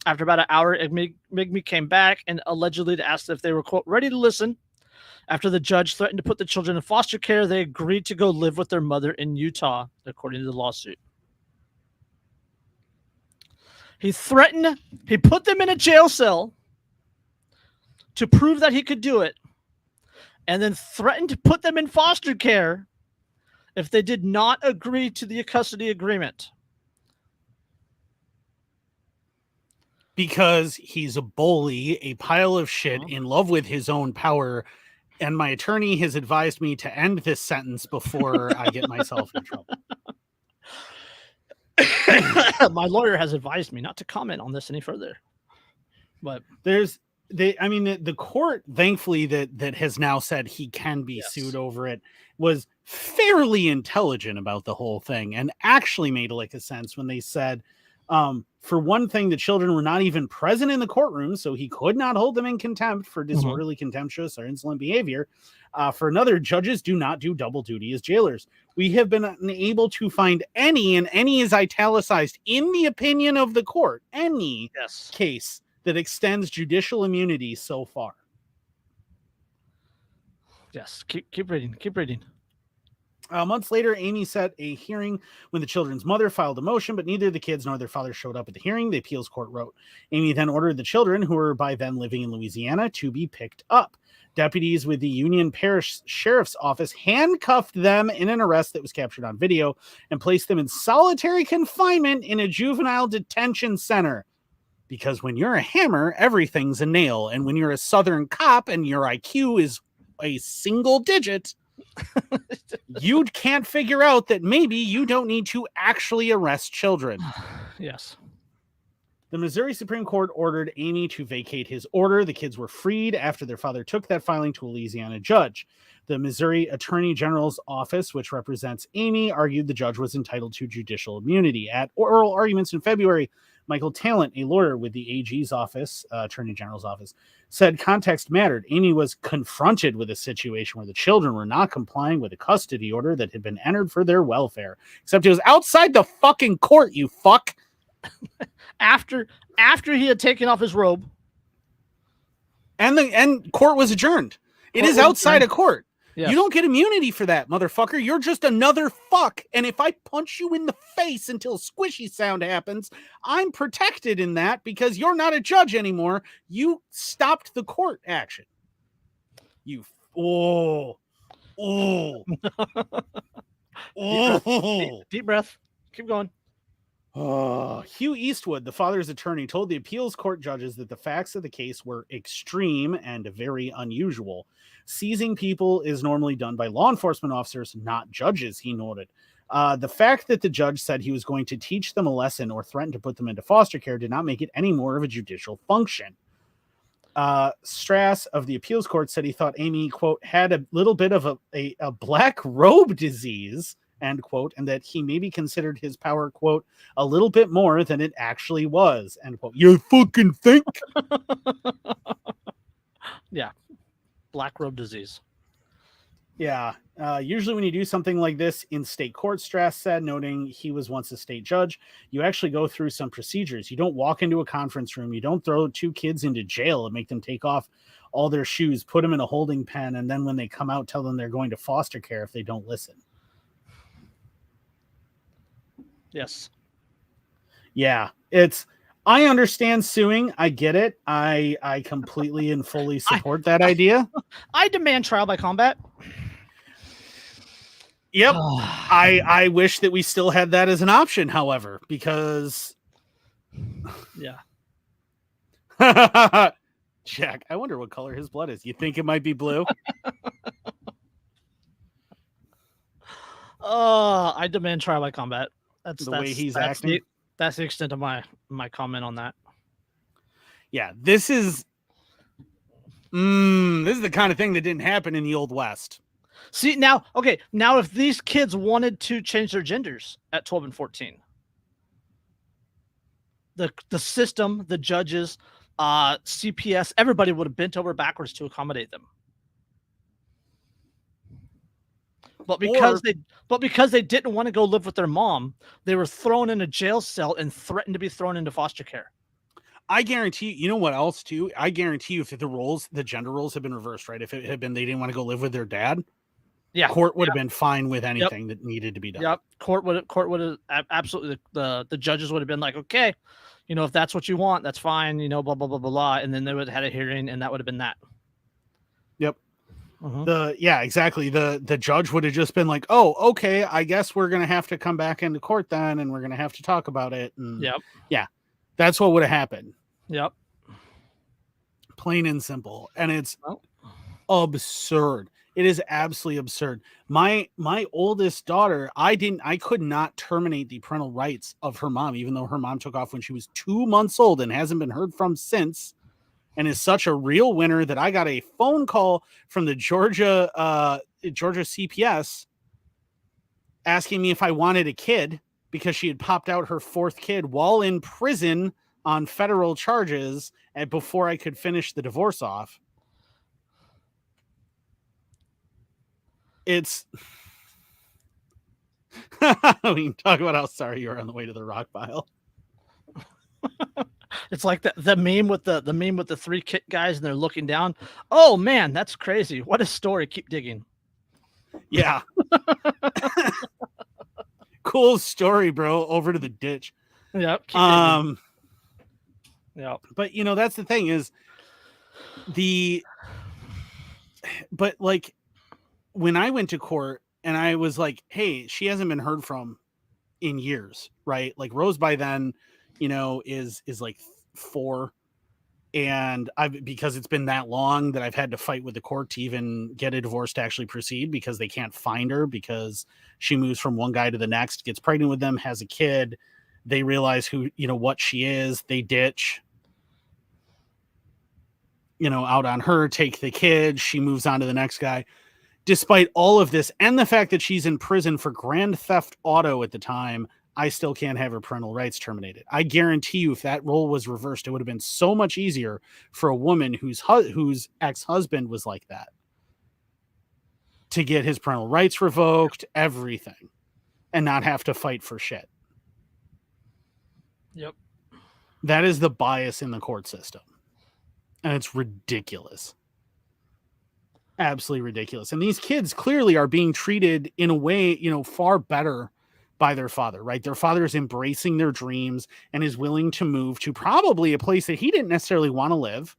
After about an hour, Egme came back and allegedly asked if they were, quote, ready to listen. After the judge threatened to put the children in foster care, they agreed to go live with their mother in Utah, according to the lawsuit. He put them in a jail cell to prove that he could do it, and then threatened to put them in foster care if they did not agree to the custody agreement. Because he's a bully, a pile of shit, in love with his own power, and my attorney has advised me to end this sentence before I get myself in trouble. My lawyer has advised me not to comment on this any further. But the court, thankfully, that has now said he can be sued over it, was fairly intelligent about the whole thing and actually made like a sense when they said, for one thing, the children were not even present in the courtroom, so he could not hold them in contempt for disorderly, contemptuous, or insolent behavior. For another, judges do not do double duty as jailers. We have been unable to find any, and any is italicized, in the opinion of the court, any case that extends judicial immunity so far. Yes, keep reading. Months later, Amy set a hearing when the children's mother filed a motion, but neither the kids nor their father showed up at the hearing, the appeals court wrote. Amy then ordered the children, who were by then living in Louisiana, to be picked up. Deputies with the Union Parish Sheriff's Office handcuffed them in an arrest that was captured on video and placed them in solitary confinement in a juvenile detention center. Because when you're a hammer, everything's a nail. And when you're a Southern cop and your IQ is a single digit, you can't figure out that maybe you don't need to actually arrest children. Yes. The Missouri Supreme Court ordered Amy to vacate his order. The kids were freed after their father took that filing to a Louisiana judge. The Missouri Attorney General's office, which represents Amy, argued the judge was entitled to judicial immunity. At oral arguments in February, Michael Talent, a lawyer with the AG's office, Attorney General's office, said context mattered. Amy was confronted with a situation where the children were not complying with a custody order that had been entered for their welfare. Except it was outside the fucking court, you fuck. After he had taken off his robe. And court was adjourned. It is outside a court. Yes. You don't get immunity for that, motherfucker. You're just another fuck. And if I punch you in the face until squishy sound happens, I'm protected in that because you're not a judge anymore. You stopped the court action. Deep breath. Keep going. Hugh Eastwood, the father's attorney, told the appeals court judges that the facts of the case were extreme and very unusual. Seizing people is normally done by law enforcement officers, not judges, he noted. The fact that the judge said he was going to teach them a lesson or threaten to put them into foster care did not make it any more of a judicial function. Strass of the appeals court said he thought Amy, quote, had a little bit of a black robe disease, end quote, and that he maybe considered his power, quote, a little bit more than it actually was, end quote. You fucking think? Yeah. Black robe disease. Yeah. Usually, when you do something like this in state court, Strass said, noting he was once a state judge, you actually go through some procedures. You don't walk into a conference room. You don't throw two kids into jail and make them take off all their shoes, put them in a holding pen, and then when they come out, tell them they're going to foster care if they don't listen. Yes. Yeah. I understand suing. I get it. I completely and fully support that idea. I demand trial by combat. Yep. I wish that we still had that as an option, however, because yeah. Jack, I wonder what color his blood is. You think it might be blue? I demand trial by combat. That's the way he's acting. That's the extent of my comment on that. Yeah, this is the kind of thing that didn't happen in the Old West. See, now if these kids wanted to change their genders at 12 and 14, the system, the judges, CPS, everybody would have bent over backwards to accommodate them. But because they didn't want to go live with their mom, they were thrown in a jail cell and threatened to be thrown into foster care. I guarantee you know what else too? I guarantee you if the gender roles had been reversed, right? If it had been they didn't want to go live with their dad, yeah, court would have been fine with anything that needed to be done. Yep. Court would have absolutely, the judges would have been like, okay, if that's what you want, that's fine, blah, blah, blah, blah, blah. And then they would have had a hearing and that would have been that. Yep. Exactly. The judge would have just been like, oh, okay, I guess we're going to have to come back into court then. And we're going to have to talk about it. And yeah, that's what would have happened. Yep. Plain and simple. And it's absurd. It is absolutely absurd. My oldest daughter, I could not terminate the parental rights of her mom, even though her mom took off when she was 2 months old and hasn't been heard from since, and is such a real winner that I got a phone call from the Georgia CPS asking me if I wanted a kid because she had popped out her 4th kid while in prison on federal charges and before I could finish the divorce off. It's we can talk about how sorry you are on the way to the rock pile. It's like the meme with the 3 kit guys and they're looking down. Oh man, that's crazy. What a story. Keep digging. Yeah. Cool story, bro. Over to the ditch. Yep. Yeah. But that's the thing is but like when I went to court and I was like, hey, she hasn't been heard from in years, right? Like Rose by then, is like 4. And because it's been that long that I've had to fight with the court to even get a divorce to actually proceed because they can't find her because she moves from one guy to the next, gets pregnant with them, has a kid. They realize who, what she is. They ditch, out on her, take the kid. She moves on to the next guy. Despite all of this and the fact that she's in prison for grand theft auto at the time, I still can't have her parental rights terminated. I guarantee you if that role was reversed, it would have been so much easier for a woman whose ex-husband was like that to get his parental rights revoked, everything, and not have to fight for shit. Yep. That is the bias in the court system. And it's ridiculous. Absolutely ridiculous. And these kids clearly are being treated in a way, far better by their father, right? Their father is embracing their dreams and is willing to move to probably a place that he didn't necessarily want to live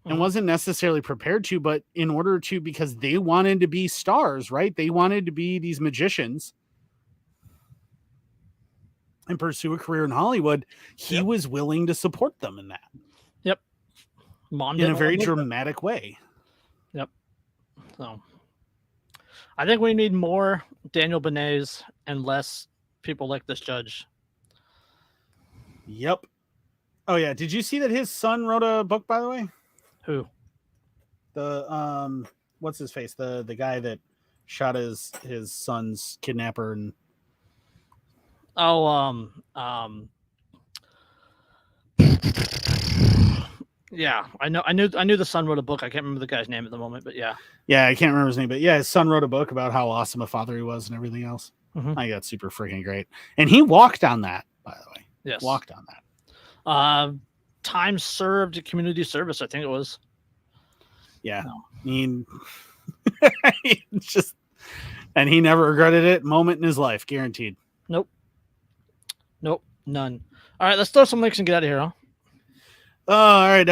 and wasn't necessarily prepared to, but in order to, because they wanted to be stars, right? They wanted to be these magicians and pursue a career in Hollywood. He was willing to support them in that. Yep. Mom in a very dramatic way. Yep. So I think we need more Daniel Benets and less people like this judge. Yep. Oh yeah. Did you see that his son wrote a book, by the way? Who? The what's his face? The guy that shot his son's kidnapper and Yeah, I knew the son wrote a book. I can't remember the guy's name at the moment, but yeah. Yeah, I can't remember his name, but yeah, his son wrote a book about how awesome a father he was and everything else. Mhm. I got super freaking great. And he walked on that, by the way. Yes. Walked on that. Time served community service, I think it was. Yeah. No. I mean, just, and he never regretted it. Moment in his life, guaranteed. Nope, none. All right, let's throw some links and get out of here, huh? All right.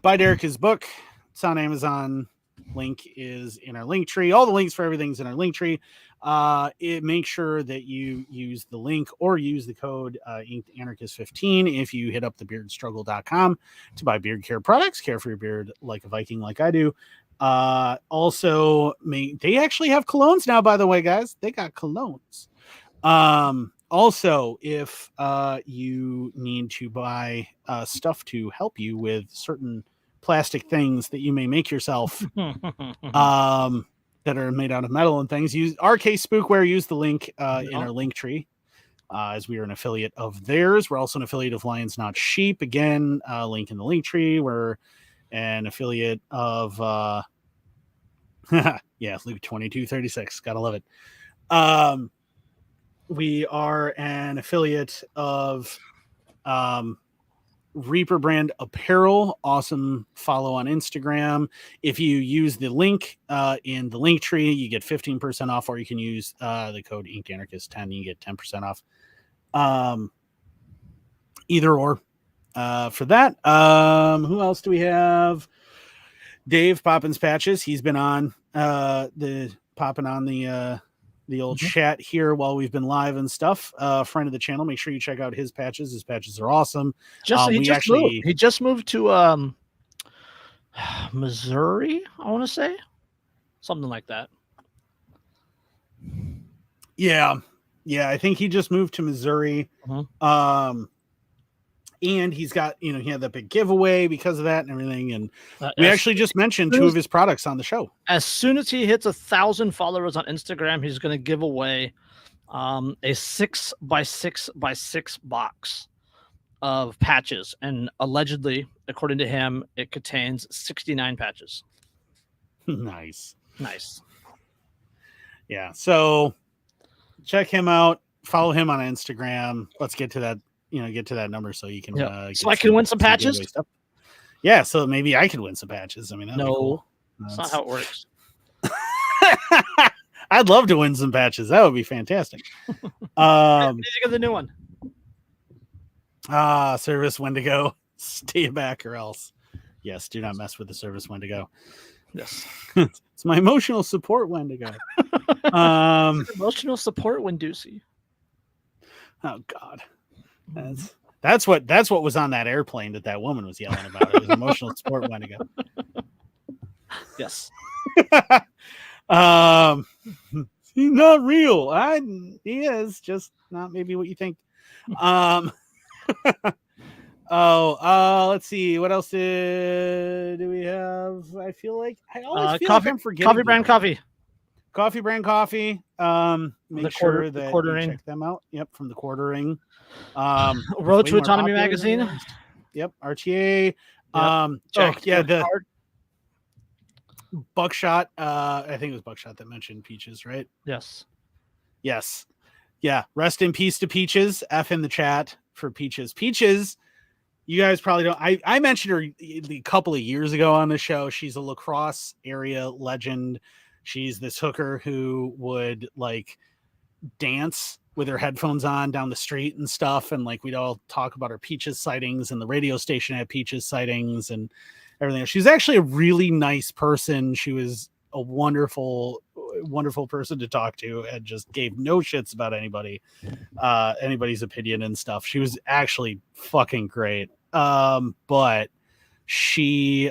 Buy Derek's book. It's on Amazon. Link is in our link tree. All the links for everything's in our link tree. Make sure that you use the link or use the code Anarchist15 if you hit up thebeardstruggle.com to buy beard care products. Care for your beard like a Viking, like I do. Also, they actually have colognes now, by the way, guys. They got colognes. Also, if you need to buy stuff to help you with certain plastic things that you may make yourself that are made out of metal and things, use RK Spookware. Use the link in our link tree, as we are an affiliate of theirs. We're also an affiliate of Lions Not Sheep. Again, link in the link tree. We're an affiliate of yeah, Luke 22:36. Gotta love it. We are an affiliate of Reaper Brand Apparel. Awesome follow on Instagram. If you use the link in the link tree, you get 15% off, or you can use the code InkAnarchist10. You get 10% off. Either or for that. Who else do we have? Dave Poppins Patches. He's been on popping on the old chat here while we've been live and stuff. Friend of the channel. Make sure you check out his patches. His patches are awesome. He just moved to Missouri, I want to say. Something like that. Yeah. I think he just moved to Missouri. And he's got, he had that big giveaway because of that and everything. And we actually just mentioned 2 of his products on the show. As soon as he hits 1,000 followers on Instagram, he's going to give away a 6x6x6 box of patches. And allegedly, according to him, it contains 69 patches. Nice. Yeah. So check him out. Follow him on Instagram. Let's get to that. Get to that number so you can. So I can win some patches. Yeah, so maybe I could win some patches. I mean, that'd be cool. That's not how it works. I'd love to win some patches. That would be fantastic. What do you think of the new one? Service Wendigo. Stay back or else. Yes, do not mess with the Service Wendigo. Yes. It's my emotional support Wendigo. Emotional support Wendusi. Oh God. That's what was on that airplane that woman was yelling about. It was emotional support Wendigo. Yes. He's not real. He is just not maybe what you think. Let's see. What else do we have? I feel like I always feel like I'm forgetting. Coffee Brand Coffee. Coffee Brand Coffee. Make sure that you check them out. Yep, from the Quartering. Road to Autonomy magazine. Yep, RTA. Yep. The Buckshot. I think it was Buckshot that mentioned Peaches, right? Yes. Yeah. Rest in peace to Peaches. F in the chat for Peaches. Peaches, you guys probably don't. I mentioned her a couple of years ago on the show. She's a La Crosse area legend. She's this hooker who would dance with her headphones on down the street and stuff. And we'd all talk about her Peaches sightings, and the radio station had Peaches sightings and everything. She's actually a really nice person. She was a wonderful person to talk to and just gave no shits about anybody's opinion and stuff. She was actually fucking great. But she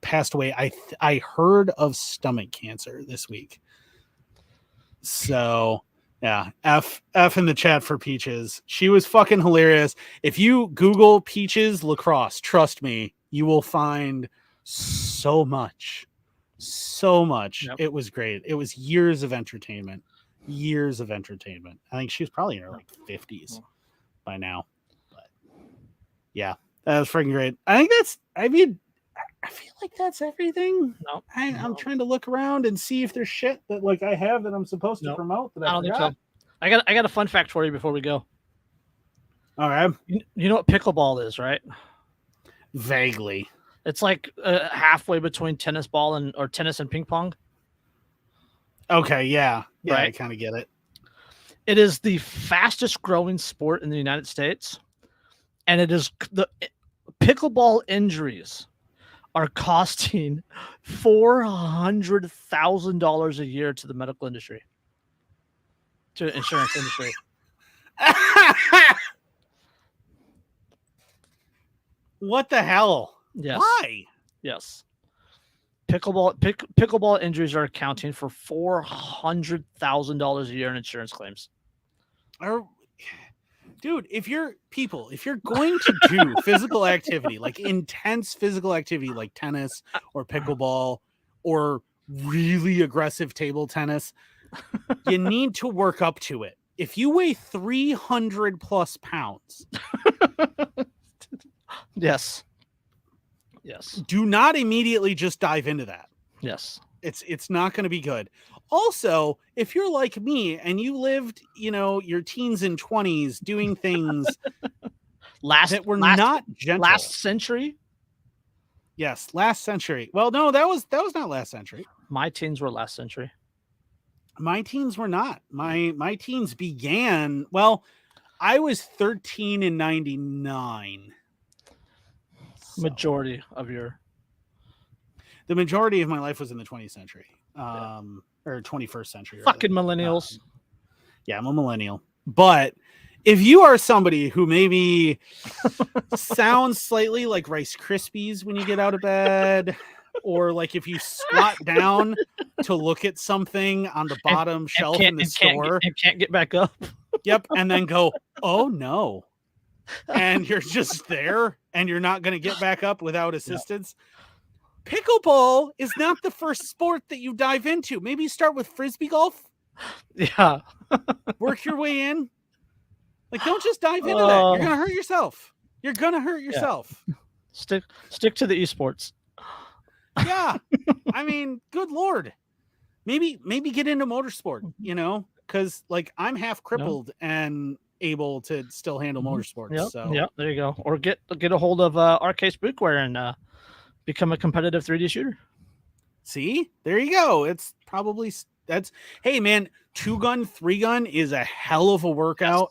passed away. I heard of stomach cancer this week. So yeah, F in the chat for Peaches. She was fucking hilarious. If you Google Peaches La Crosse, trust me, you will find so much. Yep. It was great. It was years of entertainment. I think she was probably in her 50s by now. But yeah, That was freaking great. I think that's. I mean, I feel like that's everything. No, I'm trying to look around and see if there's shit that like I have that I'm supposed to promote that I don't think so. I got a fun fact for you before we go. All right. You know what pickleball is, right? Vaguely. It's like halfway between tennis and ping pong. Okay, yeah. Yeah, Right? I kind of get it. It is the fastest growing sport in the United States, and it is the pickleball injuries are costing $400,000 a year to the medical industry, to the insurance industry. What the hell? Yes. Why? Yes. Pickleball injuries are accounting for $400,000 a year in insurance claims. Dude, if you're going to do physical activity, like intense physical activity like tennis or pickleball or really aggressive table tennis, you need to work up to it. If you weigh 300 plus pounds, yes, do not immediately just dive into that. Yes, it's not going to be good. Also, if you're like me and you lived, your teens and 20s doing things that were not gentle. Last century? Yes, last century. Well, no, that was not last century. My teens were last century. My teens were not. My teens began, well, I was 13 in 99. So. The majority of my life was in the 20th century. Or 21st century. Fucking millennials. Yeah, I'm a millennial. But if you are somebody who maybe sounds slightly like Rice Krispies when you get out of bed, or like if you squat down to look at something on the bottom shelf in the store and can't get back up. Yep. And then go, oh no. And you're just there and you're not going to get back up without assistance. Yep. Pickleball is not the first sport that you dive into. Maybe start with frisbee golf. Yeah. Work your way in. Like, don't just dive into that. You're gonna hurt yourself. Yeah. Stick to the esports. Yeah. I mean, good Lord. Maybe get into motorsport, because like I'm half crippled and able to still handle motorsports. Yep. So yeah, there you go. Or get a hold of Arcade Spookware and become a competitive 3D shooter. See, there you go. It's probably hey man, 2-gun, 3-gun is a hell of a workout,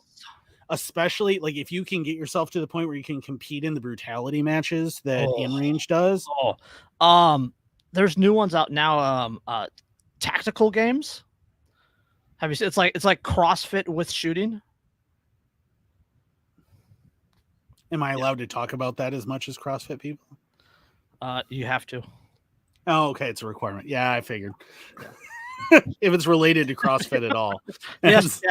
especially like if you can get yourself to the point where you can compete in the brutality matches that InRange does. There's new ones out now. Tactical games. Have you seen? It's like CrossFit with shooting. Am I allowed to talk about that as much as CrossFit people? You have to. Oh, okay. It's a requirement. Yeah, I figured. If it's related to CrossFit at all. Yes.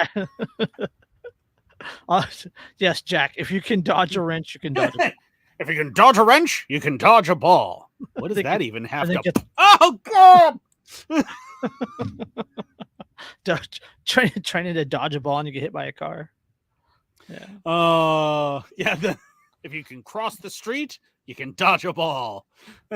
Yes, Jack. If you can dodge a wrench, you can dodge a If you can dodge a wrench, you can dodge a ball. What does that even have to... Oh, God! Training to dodge a ball and you get hit by a car. Yeah. If you can cross the street, you can dodge a ball.